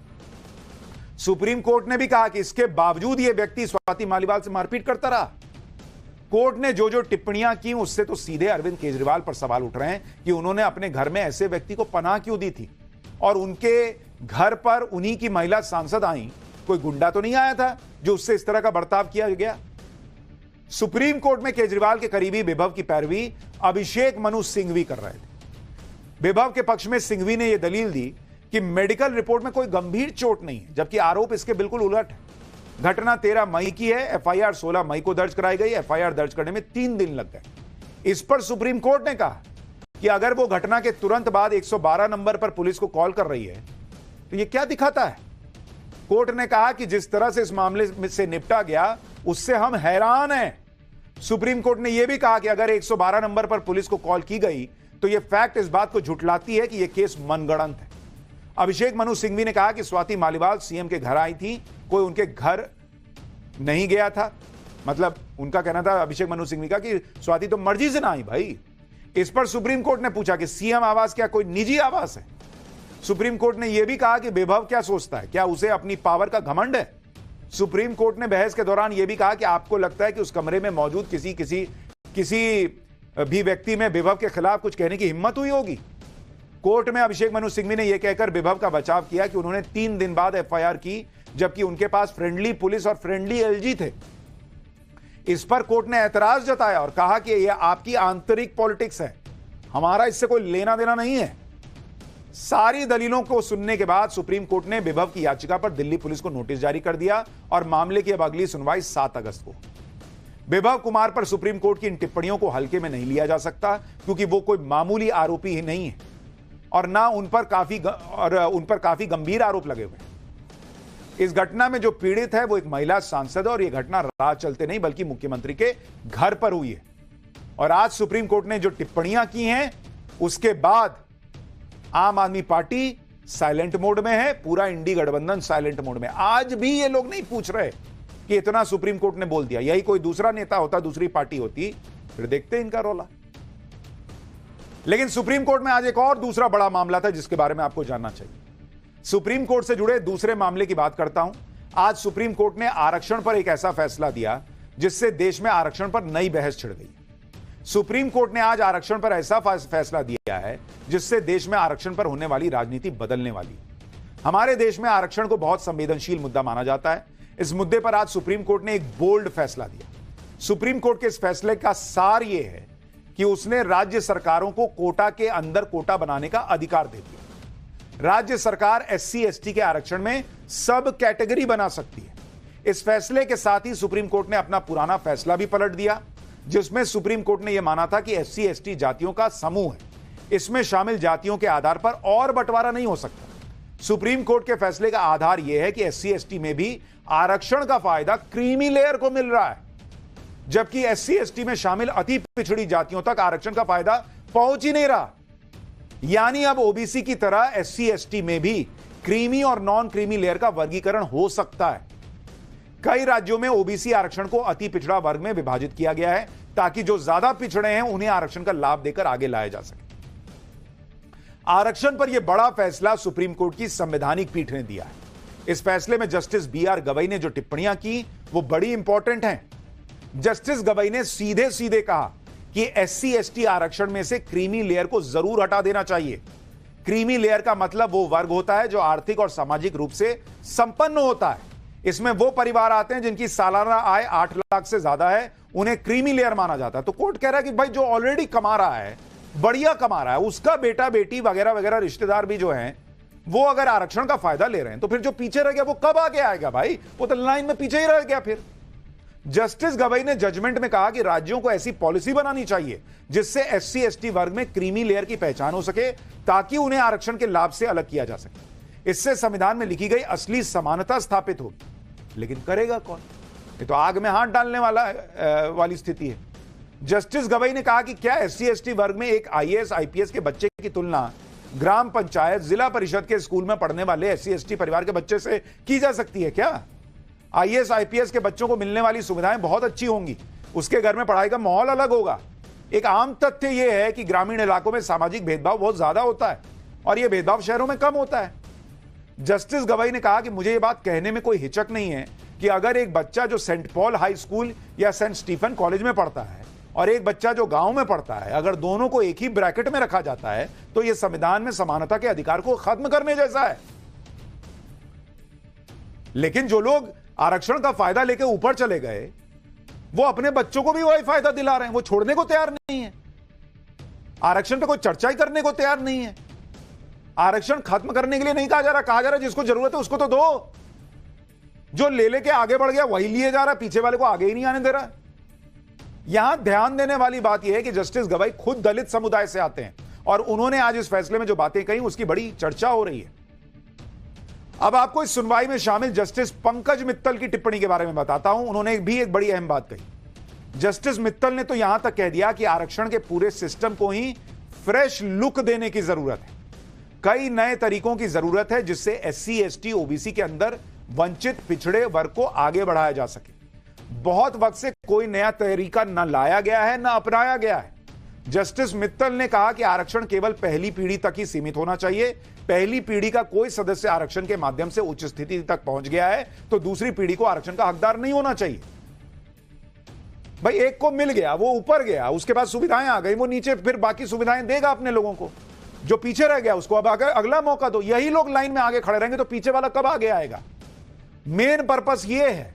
सुप्रीम कोर्ट ने भी कहा कि इसके बावजूद यह व्यक्ति स्वाति मालीवाल से मारपीट करता रहा। कोर्ट ने जो टिप्पणियां की उससे तो सीधे अरविंद केजरीवाल पर सवाल उठ रहे हैं कि उन्होंने अपने घर में ऐसे व्यक्ति को पनाह क्यों दी थी, और उनके घर पर उन्हीं की महिला सांसद आई। कोई गुंडा तो नहीं आया था जो उससे इस तरह का बर्ताव किया गया। सुप्रीम कोर्ट में केजरीवाल के करीबी विभव की पैरवी अभिषेक मनु सिंघवी कर रहे थे। विभव के पक्ष में सिंघवी ने यह दलील दी कि मेडिकल रिपोर्ट में कोई गंभीर चोट नहीं है, जबकि आरोप इसके बिल्कुल उलट है। घटना 13 मई की है, FIR 16 मई को दर्ज कराई गई। FIR दर्ज करने में 3 दिन लग गए। इस पर सुप्रीम कोर्ट ने कहा कि अगर वो घटना के तुरंत बाद 112 नंबर पर पुलिस को कॉल कर रही है तो ये क्या दिखाता है? कोर्ट ने कहा कि जिस तरह से इस मामले से निपटा गया उससे हम हैरान हैं। सुप्रीम कोर्ट ने यह भी कहा कि अगर 112 नंबर पर पुलिस को कॉल की गई तो यह फैक्ट इस बात को झुठलाती है कि यह केस मनगढ़ंत है। अभिषेक मनु सिंघवी ने कहा कि स्वाति मालीवाल सीएम के घर आई थी, कोई उनके घर नहीं गया था। मतलब उनका कहना था, अभिषेक मनु सिंघवी का, कि स्वाति तो मर्जी से ना आई भाई। इस पर सुप्रीम कोर्ट ने पूछा कि सीएम आवास क्या कोई निजी आवास है? सुप्रीम कोर्ट ने यह भी कहा कि विभव क्या सोचता है, क्या उसे अपनी पावर का घमंड है? सुप्रीम कोर्ट ने बहस के दौरान यह भी कहा कि आपको लगता है कि उस कमरे में मौजूद किसी भी व्यक्ति में विभव के खिलाफ कुछ कहने की हिम्मत हुई होगी? कोर्ट में अभिषेक मनु सिंघवी ने यह कहकर विभव का बचाव किया कि उन्होंने 3 दिन बाद FIR की, जबकि उनके पास फ्रेंडली पुलिस और फ्रेंडली LG थे। इस पर कोर्ट ने ऐतराज जताया और कहा कि यह आपकी आंतरिक पॉलिटिक्स है, हमारा इससे कोई लेना देना नहीं है। सारी दलीलों को सुनने के बाद सुप्रीम कोर्ट ने विभव की याचिका पर दिल्ली पुलिस को नोटिस जारी कर दिया और मामले की अब अगली सुनवाई 7 अगस्त को। विभव कुमार पर सुप्रीम कोर्ट की इन टिप्पणियों को हल्के में नहीं लिया जा सकता, क्योंकि वो कोई मामूली आरोपी ही नहीं है और ना उन पर काफी गंभीर आरोप लगे हुए हैं। इस घटना में जो पीड़ित है वो एक महिला सांसद है और यह घटना राह चलते नहीं बल्कि मुख्यमंत्री के घर पर हुई है। और आज सुप्रीम कोर्ट ने जो टिप्पणियां की हैं उसके बाद आम आदमी पार्टी साइलेंट मोड में है, पूरा इंडी गठबंधन साइलेंट मोड में। आज भी ये लोग नहीं पूछ रहे कि इतना सुप्रीम कोर्ट ने बोल दिया। यही कोई दूसरा नेता होता, दूसरी पार्टी होती, फिर देखते इनका रौला। लेकिन सुप्रीम कोर्ट में आज एक और दूसरा बड़ा मामला था जिसके बारे में आपको जानना चाहिए। सुप्रीम कोर्ट से जुड़े दूसरे मामले की बात करता हूं। आज सुप्रीम कोर्ट ने आरक्षण पर एक ऐसा फैसला दिया जिससे देश में आरक्षण पर नई बहस छिड़ गई। सुप्रीम कोर्ट ने आज आरक्षण पर ऐसा फैसला दिया है जिससे देश में आरक्षण पर होने वाली राजनीति बदलने वाली। हमारे देश में आरक्षण को बहुत संवेदनशील मुद्दा माना जाता है। इस मुद्दे पर आज सुप्रीम कोर्ट ने एक बोल्ड फैसला दिया। सुप्रीम कोर्ट के इस फैसले का सार यह है कि उसने राज्य सरकारों को कोटा के अंदर कोटा बनाने का अधिकार दे दिया। राज्य सरकार SC ST के आरक्षण में सब कैटेगरी बना सकती है। इस फैसले के साथ ही सुप्रीम कोर्ट ने अपना पुराना फैसला भी पलट दिया, जिसमें सुप्रीम कोर्ट ने यह माना था कि SC ST जातियों का समूह है, इसमें शामिल जातियों के आधार पर और बंटवारा नहीं हो सकता। सुप्रीम कोर्ट के फैसले का आधार यह है कि SC ST में भी आरक्षण का फायदा क्रीमी लेयर को मिल रहा है, जबकि SC ST में शामिल अति पिछड़ी जातियों तक आरक्षण का फायदा पहुंच ही नहीं रहा। यानी अब OBC की तरह SC ST में भी क्रीमी और नॉन क्रीमी लेयर का वर्गीकरण हो सकता है। कई राज्यों में OBC आरक्षण को अति पिछड़ा वर्ग में विभाजित किया गया है ताकि जो ज्यादा पिछड़े हैं उन्हें आरक्षण का लाभ देकर आगे लाया जा सके। आरक्षण पर यह बड़ा फैसला सुप्रीम कोर्ट की संवैधानिक पीठ ने दिया है। इस फैसले में जस्टिस BR गवई ने जो टिप्पणियां की वो बड़ी इंपॉर्टेंट हैं। जस्टिस गवई ने सीधे सीधे कहा कि SC ST आरक्षण में से क्रीमी लेयर को जरूर हटा देना चाहिए। क्रीमी लेयर का मतलब वो वर्ग होता है जो आर्थिक और सामाजिक रूप से संपन्न होता है। इसमें वो परिवार आते हैं जिनकी सालाना आय 8 लाख से ज्यादा है, उन्हें क्रीमी लेयर माना जाता है। तो कोर्ट कह रहा है कि भाई जो ऑलरेडी कमा रहा है, बढ़िया कमा रहा है, उसका बेटा बेटी वगैरह वगैरह रिश्तेदार भी जो हैं वो अगर आरक्षण का फायदा ले रहे हैं तो फिर जो पीछे रह गया वो कब आगे आएगा भाई? वो तो लाइन में पीछे ही रह गया। फिर जस्टिस गवई ने जजमेंट में कहा कि राज्यों को ऐसी पॉलिसी बनानी चाहिए जिससे SC ST वर्ग में क्रीमी लेयर की पहचान हो सके ताकि उन्हें आरक्षण के लाभ से अलग किया जा सके। इससे संविधान में लिखी गई असली समानता स्थापित होगी। लेकिन करेगा कौन? ये तो आग में हाथ डालने वाली स्थिति है। जस्टिस गवई ने कहा कि क्या SC ST वर्ग में एक IAS IPS के बच्चे की तुलना ग्राम पंचायत जिला परिषद के स्कूल में पढ़ने वाले SC ST परिवार के बच्चे से की जा सकती है क्या? IAS IPS के बच्चों को मिलने वाली सुविधाएं बहुत अच्छी होंगी, उसके घर में पढ़ाई का माहौल अलग होगा। एक आम तथ्य यह है कि ग्रामीण इलाकों में सामाजिक भेदभाव बहुत ज्यादा होता है और यह भेदभाव शहरों में कम होता है। जस्टिस गवई ने कहा कि मुझे यह बात कहने में कोई हिचक नहीं है कि अगर एक बच्चा जो सेंट पॉल हाई स्कूल या सेंट स्टीफन कॉलेज में पढ़ता है और एक बच्चा जो गांव में पढ़ता है, अगर दोनों को एक ही ब्रैकेट में रखा जाता है तो यह संविधान में समानता के अधिकार को खत्म करने जैसा है। लेकिन जो लोग आरक्षण का फायदा लेकर ऊपर चले गए वो अपने बच्चों को भी वही फायदा दिला रहे हैं, वो छोड़ने को तैयार नहीं है। आरक्षण पे कोई चर्चा ही करने को तैयार नहीं है। आरक्षण खत्म करने के लिए नहीं कहा जा रहा जिसको जरूरत है उसको तो दो। जो ले लेके आगे बढ़ गया वही लिए जा रहा, पीछे वाले को आगे ही नहीं आने दे रहा। यहां ध्यान देने वाली बात यह है कि जस्टिस गवई खुद दलित समुदाय से आते हैं और उन्होंने आज इस फैसले में जो बातें कही उसकी बड़ी चर्चा हो रही है। अब आपको इस सुनवाई में शामिल जस्टिस पंकज मित्तल की टिप्पणी के बारे में बताता हूं। उन्होंने भी एक बड़ी अहम बात कही। जस्टिस मित्तल ने तो यहां तक कह दिया कि आरक्षण के पूरे सिस्टम को ही फ्रेश लुक देने की जरूरत है। कई नए तरीकों की जरूरत है जिससे SC ST OBC के अंदर वंचित पिछड़े वर्ग को आगे बढ़ाया जा सके। बहुत वक्त से कोई नया तरीका न लाया गया है न अपनाया गया है। जस्टिस मित्तल ने कहा कि आरक्षण केवल पहली पीढ़ी तक ही सीमित होना चाहिए। पहली पीढ़ी का कोई सदस्य आरक्षण के माध्यम से उच्च स्थिति तक पहुंच गया है तो दूसरी पीढ़ी को आरक्षण का हकदार नहीं होना चाहिए। भाई एक को मिल गया, वो ऊपर गया, उसके बाद सुविधाएं आ गई, वो नीचे फिर बाकी सुविधाएं देगा अपने लोगों को। जो पीछे रह गया उसको अब अगला मौका दो। यही लोग लाइन में आगे खड़े रहेंगे तो पीछे वाला कब आगे आएगा? मेन पर्पस ये है।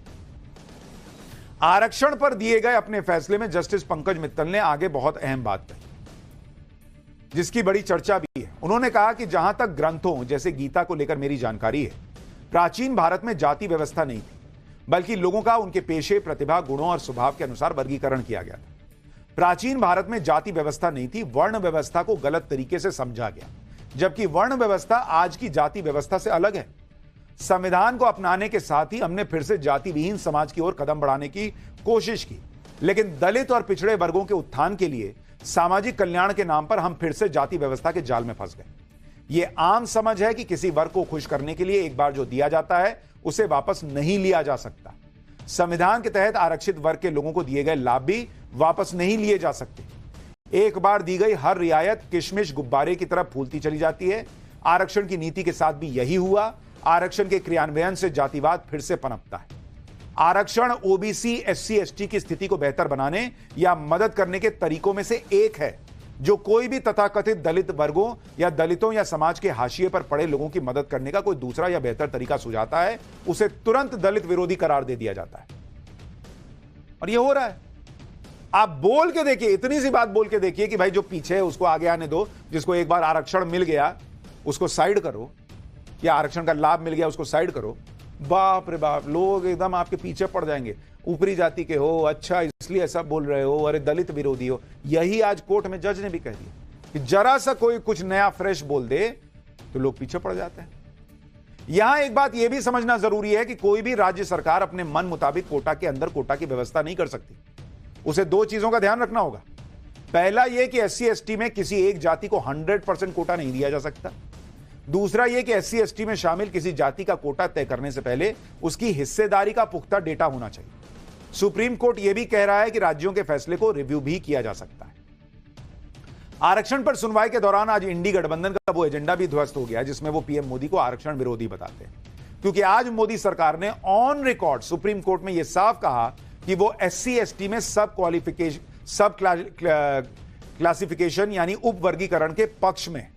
आरक्षण पर दिए गए अपने फैसले में जस्टिस पंकज मित्तल ने आगे बहुत अहम बात कही। जिसकी बड़ी चर्चा भी है। उन्होंने कहा कि जहां तक ग्रंथों जैसे गीता को लेकर मेरी जानकारी है, प्राचीन भारत में जाति व्यवस्था नहीं थी, बल्कि लोगों का उनके पेशे, प्रतिभा, गुणों और स्वभाव के अनुसार वर्गीकरण किया गया था। प्राचीन भारत में जाति व्यवस्था नहीं थी, वर्ण व्यवस्था को गलत तरीके से समझा गया, जबकि वर्ण व्यवस्था आज की जाति व्यवस्था से अलग है। संविधान को अपनाने के साथ ही हमने फिर से जाति विहीन समाज की ओर कदम बढ़ाने की कोशिश की, लेकिन दलित और पिछड़े वर्गों के उत्थान के लिए सामाजिक कल्याण के नाम पर हम फिर से जाति व्यवस्था के जाल में फंस गए। यह आम समझ है कि किसी वर्ग को खुश करने के लिए एक बार जो दिया जाता है उसे वापस नहीं लिया जा सकता। संविधान के तहत आरक्षित वर्ग के लोगों को दिए गए लाभ भी वापस नहीं लिए जा सकते। एक बार दी गई हर रियायत किशमिश गुब्बारे की तरफ फूलती चली जाती है। आरक्षण की नीति के साथ भी यही हुआ। आरक्षण के क्रियान्वयन से जातिवाद फिर से पनपता है। आरक्षण ओबीसी, एससी, एसटी की स्थिति को बेहतर बनाने या मदद करने के तरीकों में से एक है। जो कोई भी तथाकथित दलित वर्गों या दलितों या समाज के हाशिए पर पड़े लोगों की मदद करने का कोई दूसरा या बेहतर तरीका सुझाता है, उसे तुरंत दलित विरोधी करार दे दिया जाता है। और यह हो रहा है। आप बोल के देखिए, इतनी सी बात बोल के देखिए कि भाई जो पीछे है उसको आगे आने दो, जिसको एक बार आरक्षण मिल गया उसको साइड करो, या आरक्षण का लाभ मिल गया उसको साइड करो। बाप रे बाप, लोग एकदम आपके पीछे पड़ जाएंगे। ऊपरी जाति के हो, अच्छा इसलिए ऐसा बोल रहे हो, अरे दलित विरोधी हो। यही आज कोर्ट में जज ने भी कह दिया कि जरा सा कोई कुछ नया फ्रेश बोल दे तो लोग पीछे पड़ जाते हैं। यहां एक बात यह भी समझना जरूरी है कि कोई भी राज्य सरकार अपने मन मुताबिक कोटा के अंदर कोटा की व्यवस्था नहीं कर सकती। उसे दो चीजों का ध्यान रखना होगा। पहला यह कि एससी एसटी में किसी एक जाति को 100% कोटा नहीं दिया जा सकता। दूसरा यह कि एससी एसटी में शामिल किसी जाति का कोटा तय करने से पहले उसकी हिस्सेदारी का पुख्ता डेटा होना चाहिए। सुप्रीम कोर्ट यह भी कह रहा है कि राज्यों के फैसले को रिव्यू भी किया जा सकता है। आरक्षण पर सुनवाई के दौरान आज इंडी गठबंधन का वो एजेंडा भी ध्वस्त हो गया जिसमें वो पीएम मोदी को आरक्षण विरोधी बताते हैं, क्योंकि आज मोदी सरकार ने ऑन रिकॉर्ड सुप्रीम कोर्ट में यह साफ कहा कि वो एससी एसटी में सब क्लासिफिकेशन यानी उप वर्गीकरण के पक्ष में।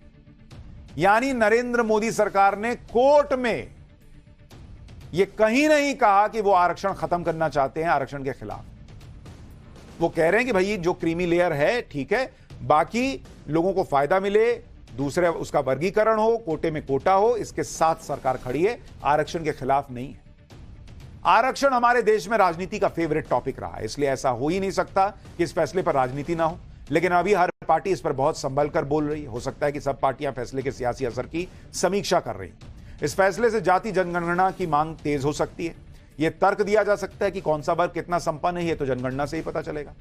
यानी नरेंद्र मोदी सरकार ने कोर्ट में यह कहीं नहीं कहा कि वो आरक्षण खत्म करना चाहते हैं आरक्षण के खिलाफ। वो कह रहे हैं कि भाई जो क्रीमी लेयर है ठीक है, बाकी लोगों को फायदा मिले, दूसरे उसका वर्गीकरण हो, कोटे में कोटा हो, इसके साथ सरकार खड़ी है, आरक्षण के खिलाफ नहीं है। आरक्षण हमारे देश में राजनीति का फेवरेट टॉपिक रहा है, इसलिए ऐसा हो ही नहीं सकता कि इस फैसले पर राजनीति ना हो। लेकिन अभी हर पार्टी इस पर बहुत संभल कर बोल रही है। हो सकता है कि सब पार्टियां फैसले के सियासी असर की समीक्षा कर रही हैं। इस फैसले से जाति जनगणना की मांग तेज हो सकती है। यह तर्क दिया जा सकता है कि कौन सा वर्ग कितना संपन्न है, यह तो जनगणना से ही पता चलेगा।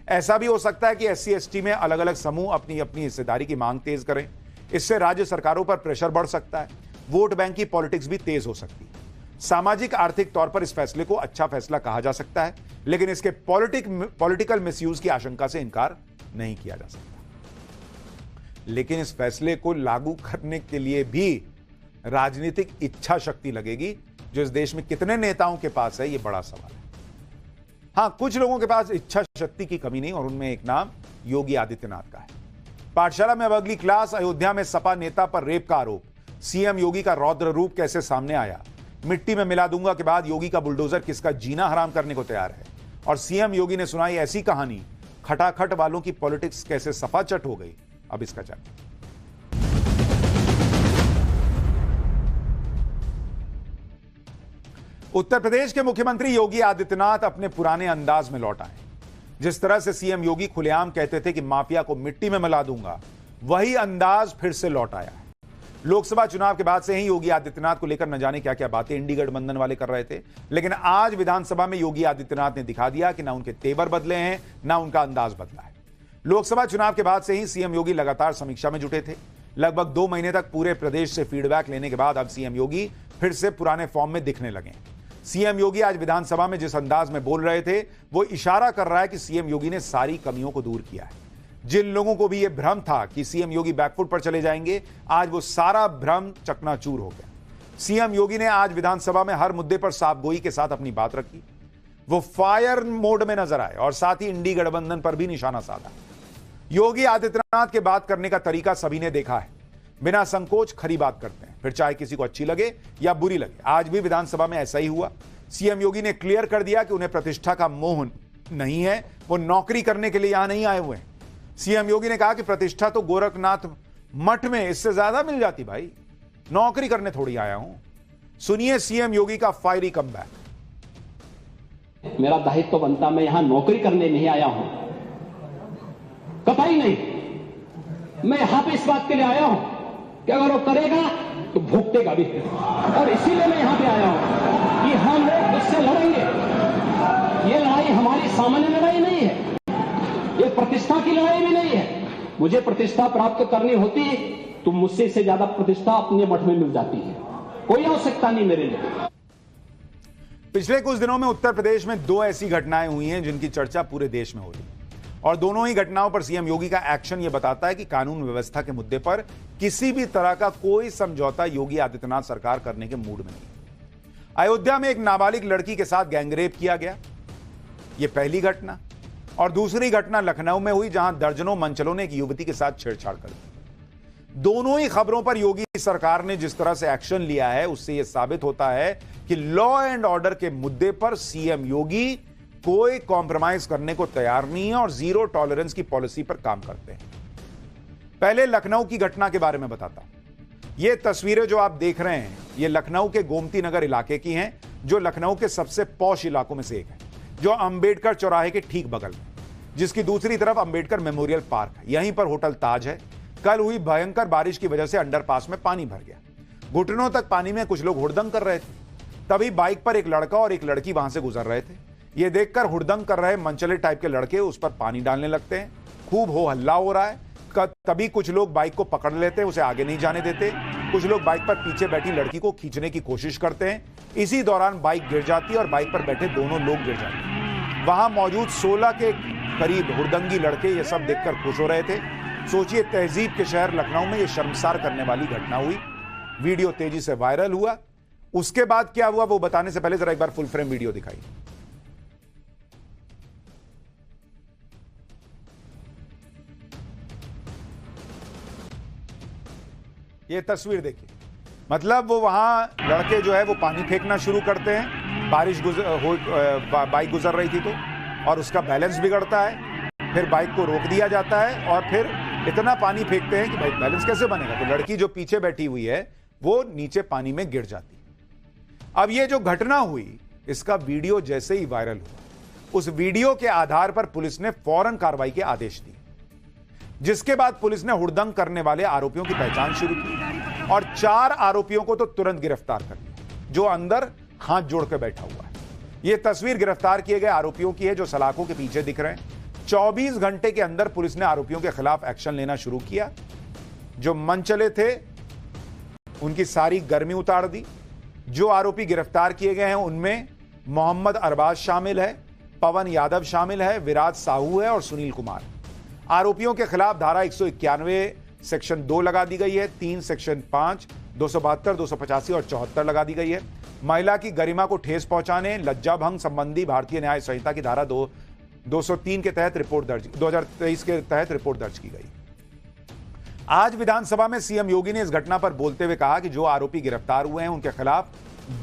ऐसा भी हो सकता है कि एससी एसटी में अलग अलग समूह अपनी अपनी हिस्सेदारी की मांग तेज करें। इससे राज्य सरकारों पर प्रेशर बढ़ सकता है। वोट बैंक की पॉलिटिक्स भी तेज हो सकती है। सामाजिक आर्थिक तौर पर इस फैसले को अच्छा फैसला कहा जा सकता है, लेकिन इसके पॉलिटिकल मिसयूज की आशंका से इनकार नहीं किया जा सकता। लेकिन इस फैसले को लागू करने के लिए भी राजनीतिक इच्छा शक्ति लगेगी, जो इस देश में कितने नेताओं के पास है, यह बड़ा सवाल है। हां, कुछ लोगों के पास इच्छा शक्ति की कमी नहीं, और उनमें एक नाम योगी आदित्यनाथ का है। पाठशाला में अब अगली क्लास। अयोध्या में सपा नेता पर रेप का आरोप। सीएम योगी का रौद्र रूप कैसे सामने आया। मिट्टी में मिला दूंगा के बाद योगी का बुलडोजर किसका जीना हराम करने को तैयार है। और सीएम योगी ने सुनाई ऐसी कहानी, खटाखट वालों की पॉलिटिक्स कैसे सपाचट हो गई। अब इसका चर्चा। उत्तर प्रदेश के मुख्यमंत्री योगी आदित्यनाथ अपने पुराने अंदाज में लौट आए। जिस तरह से सीएम योगी खुलेआम कहते थे कि माफिया को मिट्टी में मिला दूंगा, वही अंदाज फिर से लौट आया है। लोकसभा चुनाव के बाद से ही योगी आदित्यनाथ को लेकर न जाने क्या क्या बातें इंडी गठबंधन वाले कर रहे थे, लेकिन आज विधानसभा में योगी आदित्यनाथ ने दिखा दिया कि ना उनके तेवर बदले हैं, ना उनका अंदाज बदला है। लोकसभा चुनाव के बाद से ही सीएम योगी लगातार समीक्षा में जुटे थे। लगभग 2 महीने तक पूरे प्रदेश से फीडबैक लेने के बाद अब सीएम योगी फिर से पुराने फॉर्म में दिखने लगे। सीएम योगी आज विधानसभा में जिस अंदाज में बोल रहे थे, वो इशारा कर रहा है कि सीएम योगी ने सारी कमियों को दूर किया है। जिन लोगों को भी यह भ्रम था कि सीएम योगी बैकफुट पर चले जाएंगे, आज वो सारा भ्रम चकनाचूर हो गया। सीएम योगी ने आज विधानसभा में हर मुद्दे पर साफगोई के साथ अपनी बात रखी। वो फायर मोड में नजर आए और साथ ही इंडी गठबंधन पर भी निशाना साधा। योगी आदित्यनाथ के बात करने का तरीका सभी ने देखा है। बिना संकोच खरी बात करते हैं, फिर चाहे किसी को अच्छी लगे या बुरी लगे। आज भी विधानसभा में ऐसा ही हुआ। सीएम योगी ने क्लियर कर दिया कि उन्हें प्रतिष्ठा का मोह नहीं है, वो नौकरी करने के लिए यहां नहीं आए हुए हैं। सीएम योगी ने कहा कि प्रतिष्ठा तो गोरखनाथ मठ में इससे ज्यादा मिल जाती भाई, नौकरी करने थोड़ी आया हूं। सुनिए सीएम योगी का फायरी कमबैक।
मेरा दायित्व तो बनता, मैं यहां नौकरी करने नहीं आया हूं, कतई नहीं। मैं यहां पे इस बात के लिए आया हूं कि अगर वो करेगा तो भुगतेगा भी, और इसीलिए मैं यहां पे आया हूं कि हम लोग उससे लड़ेंगे। ये लड़ाई हमारी सामान्य लड़ाई नहीं है, ये प्रतिष्ठा की लड़ाई भी नहीं है। मुझे प्रतिष्ठा प्राप्त करनी होती तो मुझसे से ज्यादा प्रतिष्ठा अपने मठ में मिल जाती है, कोई आवश्यकता नहीं मेरे लिए।
पिछले कुछ दिनों में उत्तर प्रदेश में 2 ऐसी घटनाएं हुई हैं जिनकी चर्चा पूरे देश में हो रही है, और दोनों ही घटनाओं पर सीएम योगी का एक्शन यह बताता है कि कानून व्यवस्था के मुद्दे पर किसी भी तरह का कोई समझौता योगी आदित्यनाथ सरकार करने के मूड में नहीं। अयोध्या में एक नाबालिग लड़की के साथ गैंगरेप किया गया, यह पहली घटना, और दूसरी घटना लखनऊ में हुई जहां दर्जनों मंचलों ने एक युवती के साथ छेड़छाड़ कर दी। दोनों ही खबरों पर योगी सरकार ने जिस तरह से एक्शन लिया है उससे यह साबित होता है कि लॉ एंड ऑर्डर के मुद्दे पर सीएम योगी कोई कॉम्प्रोमाइज करने को तैयार नहीं है और जीरो टॉलरेंस की पॉलिसी पर काम करते हैं। पहले लखनऊ की घटना के बारे में बताता हूं। ये तस्वीरें जो आप देख रहे हैं ये लखनऊ के गोमती नगर इलाके की हैं, जो लखनऊ के सबसे पॉश इलाकों में से एक है, जो अंबेडकर चौराहे के ठीक बगल में, जिसकी दूसरी तरफ अंबेडकर मेमोरियल पार्क है। यहीं पर होटल ताज है। कल हुई भयंकर बारिश की वजह से अंडरपास में पानी भर गया, घुटनों तक पानी में कुछ लोग हुड़दंग कर रहे थे। तभी बाइक पर एक लड़का और एक लड़की वहां से गुजर रहे थे। ये देखकर हुड़दंग कर रहे मंचले टाइप के लड़के उस पर पानी डालने लगते हैं, खूब हो हल्ला हो रहा है। तभी कुछ लोग बाइक को पकड़ लेते हैं, उसे आगे नहीं जाने देते। कुछ लोग बाइक पर पीछे बैठी लड़की को खींचने की कोशिश करते हैं। इसी दौरान बाइक गिर जाती है और बाइक पर बैठे दोनों लोग गिर जाते हैं। वहां मौजूद 16 के करीब हुड़दंगी लड़के ये सब देखकर खुश हो रहे थे। सोचिए, तहजीब के शहर लखनऊ में ये शर्मसार करने वाली घटना हुई। वीडियो तेजी से वायरल हुआ। उसके बाद क्या हुआ वो बताने से पहले जरा एक बार फुल फ्रेम वीडियो दिखाइए। ये तस्वीर देखिए, मतलब वो वहां लड़के जो है वो पानी फेंकना शुरू करते हैं। बारिश बाइक गुजर रही थी तो, और उसका बैलेंस बिगड़ता है। फिर बाइक को रोक दिया जाता है और फिर इतना पानी फेंकते हैं कि भाई बैलेंस कैसे बनेगा। तो लड़की जो पीछे बैठी हुई है वो नीचे पानी में गिर जाती है। अब ये जो घटना हुई इसका वीडियो जैसे ही वायरल हुआ, उस वीडियो के आधार पर पुलिस ने फौरन कार्रवाई के आदेश दिए, जिसके बाद पुलिस ने हुड़दंग करने वाले आरोपियों की पहचान शुरू की और 4 आरोपियों को तो तुरंत गिरफ्तार कर लिया, जो अंदर हाथ जोड़कर बैठा हुआ है। यह तस्वीर गिरफ्तार किए गए आरोपियों की है जो सलाखों के पीछे दिख रहे हैं। 24 घंटे के अंदर पुलिस ने आरोपियों के खिलाफ एक्शन लेना शुरू किया। जो मनचले थे उनकी सारी गर्मी उतार दी। जो आरोपी गिरफ्तार किए गए हैं उनमें मोहम्मद अरबाज शामिल है, पवन यादव शामिल है, विराज साहू है और सुनील कुमार। आरोपियों के खिलाफ धारा 191 सेक्शन 2 लगा दी गई है, 3 सेक्शन 5, 272, 285 और 74 लगा दी गई है। महिला की गरिमा को ठेस पहुंचाने, लज्जा भंग संबंधी भारतीय न्याय संहिता की धारा 203 के तहत रिपोर्ट दर्ज 2023 के तहत रिपोर्ट दर्ज की गई। आज विधानसभा में सीएम योगी ने इस घटना पर बोलते हुए कहा कि जो आरोपी गिरफ्तार हुए हैं उनके खिलाफ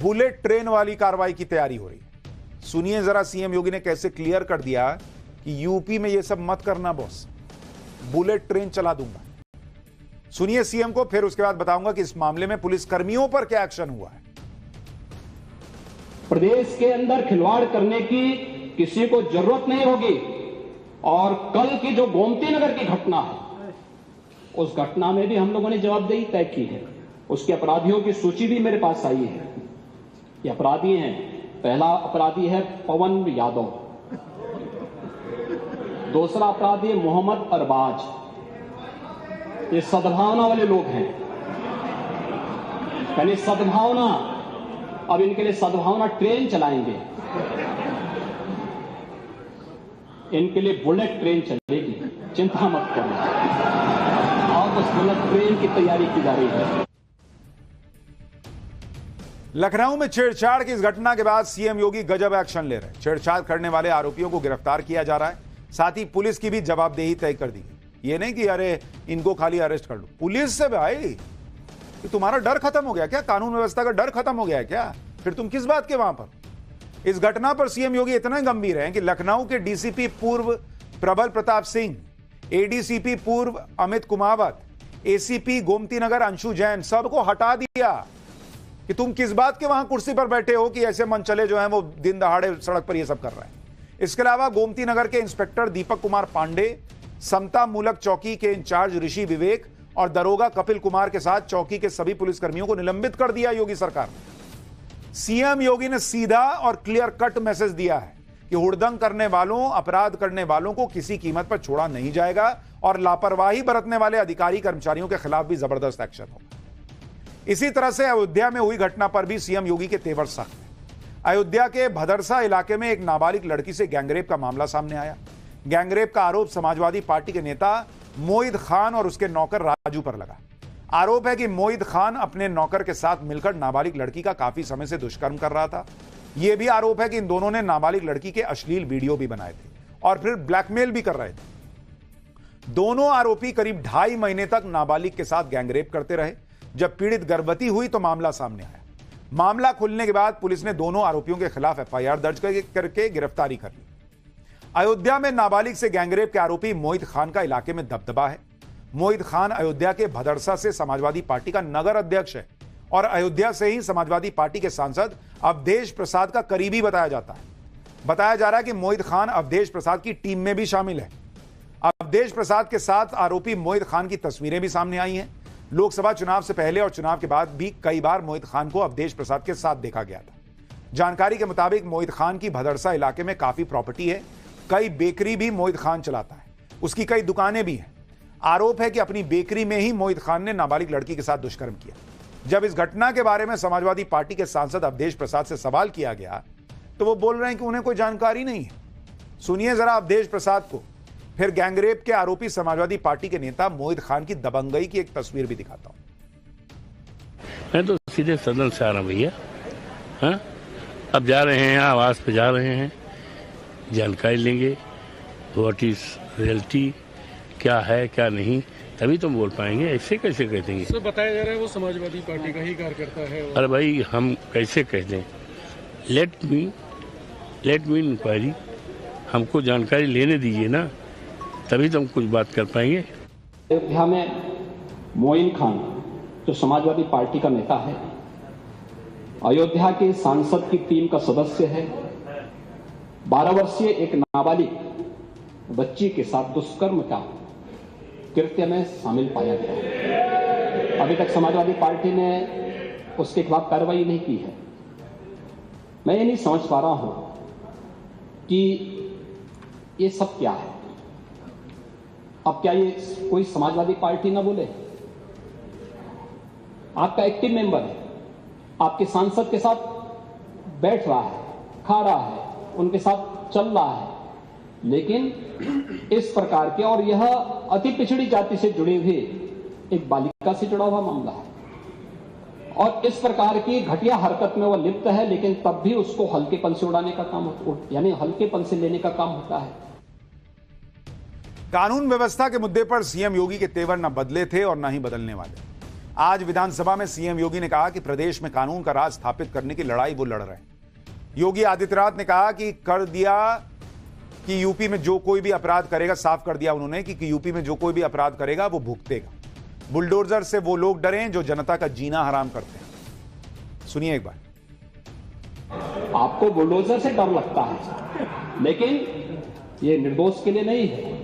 बुलेट ट्रेन वाली कार्रवाई की तैयारी हो रही है। सुनिए जरा सीएम योगी ने कैसे क्लियर कर दिया कि यूपी में यह सब मत करना बॉस, बुलेट ट्रेन चला दूंगा। सुनिए सीएम को, फिर उसके बाद बताऊंगा कि इस मामले में पुलिस कर्मियों पर क्या एक्शन हुआ है।
प्रदेश के अंदर खिलवाड़ करने की किसी को जरूरत नहीं होगी। और कल की जो गोमती नगर की घटना है उस घटना में भी हम लोगों ने जवाबदेही तय की है। उसके अपराधियों की सूची भी मेरे पास आई है। ये अपराधी हैं, पहला अपराधी है पवन यादव, दूसरा अपराधी है मोहम्मद अरबाज। ये सद्भावना वाले लोग हैं, यानी सद्भावना। अब इनके लिए सद्भावना ट्रेन चलाएंगे, इनके लिए बुलेट ट्रेन चलेगी, चिंता मत करो। और उस बुलेट ट्रेन की तैयारी की जा रही है।
लखनऊ में छेड़छाड़ की इस घटना के बाद सीएम योगी गजब एक्शन ले रहे हैं। छेड़छाड़ करने वाले आरोपियों को गिरफ्तार किया जा रहा है, साथ ही पुलिस की भी जवाबदेही तय कर दी गई। ये नहीं कि अरे इनको खाली अरेस्ट कर लो, पुलिस से भाई कि तुम्हारा डर खत्म हो गया क्या? कानून व्यवस्था का डर खत्म हो गया क्या? फिर तुम किस बात के वहां पर? इस घटना पर सीएम योगी इतना गंभीर हैं कि लखनऊ के डीसीपी पूर्व प्रबल प्रताप सिंह एडीसीपी पूर्व अमित कुमावत, एसीपी गोमती नगर अंशु जैन, सबको हटा दिया कि तुम किस बात के वहां कुर्सी पर बैठे हो कि ऐसे मन चले जो हैं वो दिन दहाड़े सड़क पर ये सब कर रहे हैं। इसके अलावा गोमती नगर के इंस्पेक्टर दीपक कुमार पांडे, समता मूलक चौकी के इंचार्ज ऋषि विवेक और दरोगा कपिल कुमार के साथ चौकी के सभी पुलिसकर्मियों को निलंबित कर दिया योगी सरकार ने। सीएम योगी ने सीधा और क्लियर कट मैसेज दिया है कि हुड़दंग करने वालों, अपराध करने वालों को किसी कीमत पर छोड़ा नहीं जाएगा और लापरवाही बरतने वाले अधिकारी कर्मचारियों के खिलाफ भी जबरदस्त एक्शन होगा। इसी तरह से अयोध्या में हुई घटना पर भी सीएम योगी के तेवर सख्त है। अयोध्या के भदरसा इलाके में एक नाबालिग लड़की से गैंगरेप का मामला सामने आया। गैंगरेप का आरोप समाजवादी पार्टी के नेता मोईद खान और उसके नौकर राजू पर लगा। आरोप है कि मोईद खान अपने नौकर के साथ मिलकर नाबालिग लड़की का काफी समय से दुष्कर्म कर रहा था। यह भी आरोप है कि इन दोनों ने नाबालिग लड़की के अश्लील वीडियो भी बनाए थे और फिर ब्लैकमेल भी कर रहे थे। दोनों आरोपी करीब 2.5 महीने तक नाबालिग के साथ गैंगरेप करते रहे। जब पीड़ित गर्भवती हुई तो मामला सामने आया। मामला खुलने के बाद पुलिस ने दोनों आरोपियों के खिलाफ एफआईआर दर्ज करके गिरफ्तारी कर ली। अयोध्या में नाबालिग से गैंगरेप के आरोपी मोईद खान का इलाके में दबदबा है। मोईद खान अयोध्या के भदरसा से समाजवादी पार्टी का नगर अध्यक्ष है और अयोध्या से ही समाजवादी पार्टी के सांसद अवधेश प्रसाद का करीबी बताया जाता है। बताया जा रहा है कि मोईद खान अवधेश प्रसाद की टीम में भी शामिल है। अवधेश प्रसाद के साथ आरोपी मोईद खान की तस्वीरें भी सामने आई हैं। लोकसभा चुनाव से पहले और चुनाव के बाद भी कई बार मोईद खान को अवधेश प्रसाद के साथ देखा गया था। जानकारी के मुताबिक मोईद खान की भदरसा इलाके में काफी प्रॉपर्टी है। कई बेकरी भी मोईद खान चलाता है। उसकी कई दुकानें भी हैं। आरोप है कि अपनी बेकरी में ही मोईद खान ने नाबालिग लड़की के साथ दुष्कर्म किया। जब इस घटना के बारे में समाजवादी पार्टी के सांसद अवधेश प्रसाद से सवाल किया गया तो वो बोल रहे हैं कि उन्हें कोई जानकारी नहीं है। सुनिए जरा अवधेश प्रसाद को। फिर गैंगरेप के आरोपी समाजवादी पार्टी के नेता मोईद खान की दबंगई की एक तस्वीर भी दिखाता हूं।
मैं तो सीधे सदन से आ रहा हूं भैया। हाँ, अब जा रहे हैं, आवास पे जा रहे हैं, जानकारी लेंगे व्हाट इज रियलिटी, क्या है क्या नहीं, तभी तो बोल पाएंगे। ऐसे कैसे कह देंगे?
सर बताया जा रहा है वो समाजवादी पार्टी का ही कार्यकर्ता है।
अरे भाई हम कैसे कह दें? लेट मी इंक्वायरी, हमको जानकारी लेने दीजिए ना, तभी तो हम कुछ बात कर पाएंगे।
अयोध्या में मोईन खान जो समाजवादी पार्टी का नेता है, अयोध्या के सांसद की टीम का सदस्य है, 12 वर्षीय एक नाबालिग बच्ची के साथ दुष्कर्म का कृत्य में शामिल पाया गया। अभी तक समाजवादी पार्टी ने उसके खिलाफ कार्रवाई नहीं की है। मैं ये नहीं समझ पा रहा हूं कि ये सब क्या है। अब क्या ये कोई समाजवादी पार्टी ना बोले? आपका एक्टिव मेंबर है, आपके सांसद के साथ बैठ रहा है, खा रहा है, उनके साथ चल रहा है, लेकिन इस प्रकार के, और यह अति पिछड़ी जाति से जुड़े हुए एक बालिका से जुड़ा हुआ मामला है और इस प्रकार की घटिया हरकत में वह लिप्त है, लेकिन तब भी उसको हल्केपन से उड़ाने का काम, यानी हल्केपन से लेने का काम होता है।
कानून व्यवस्था के मुद्दे पर सीएम योगी के तेवर न बदले थे और न ही बदलने वाले। आज विधानसभा में सीएम योगी ने कहा कि प्रदेश में कानून का राज स्थापित करने की लड़ाई वो लड़ रहे हैं। योगी आदित्यनाथ ने कहा कि कर दिया कि यूपी में जो कोई भी अपराध करेगा, साफ कर दिया उन्होंने कि यूपी में जो कोई भी अपराध करेगा वो भुगतेगा। बुलडोजर से वो लोग डरें जो जनता का जीना हराम करते हैं। सुनिए एक बार।
आपको बुलडोजर से डर लगता है, लेकिन ये निर्दोष के लिए नहीं है,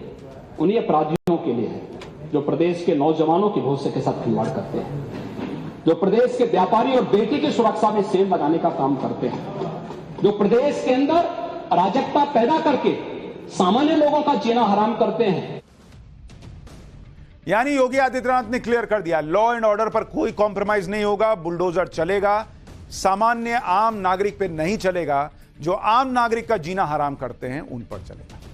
उन्हीं अपराधियों के लिए है जो प्रदेश के नौजवानों के भविष्य के साथ खिलवाड़ करते हैं, जो प्रदेश के व्यापारी और बेटी की सुरक्षा में सेल लगाने का काम करते हैं, जो प्रदेश के अंदर अराजकता पैदा करके सामान्य लोगों का जीना हराम करते हैं।
यानी योगी आदित्यनाथ ने क्लियर कर दिया, लॉ एंड ऑर्डर पर कोई कॉम्प्रोमाइज नहीं होगा, बुलडोजर चलेगा, सामान्य आम नागरिक पे नहीं चलेगा। जो आम नागरिक का जीना हराम करते हैं उन पर चलेगा।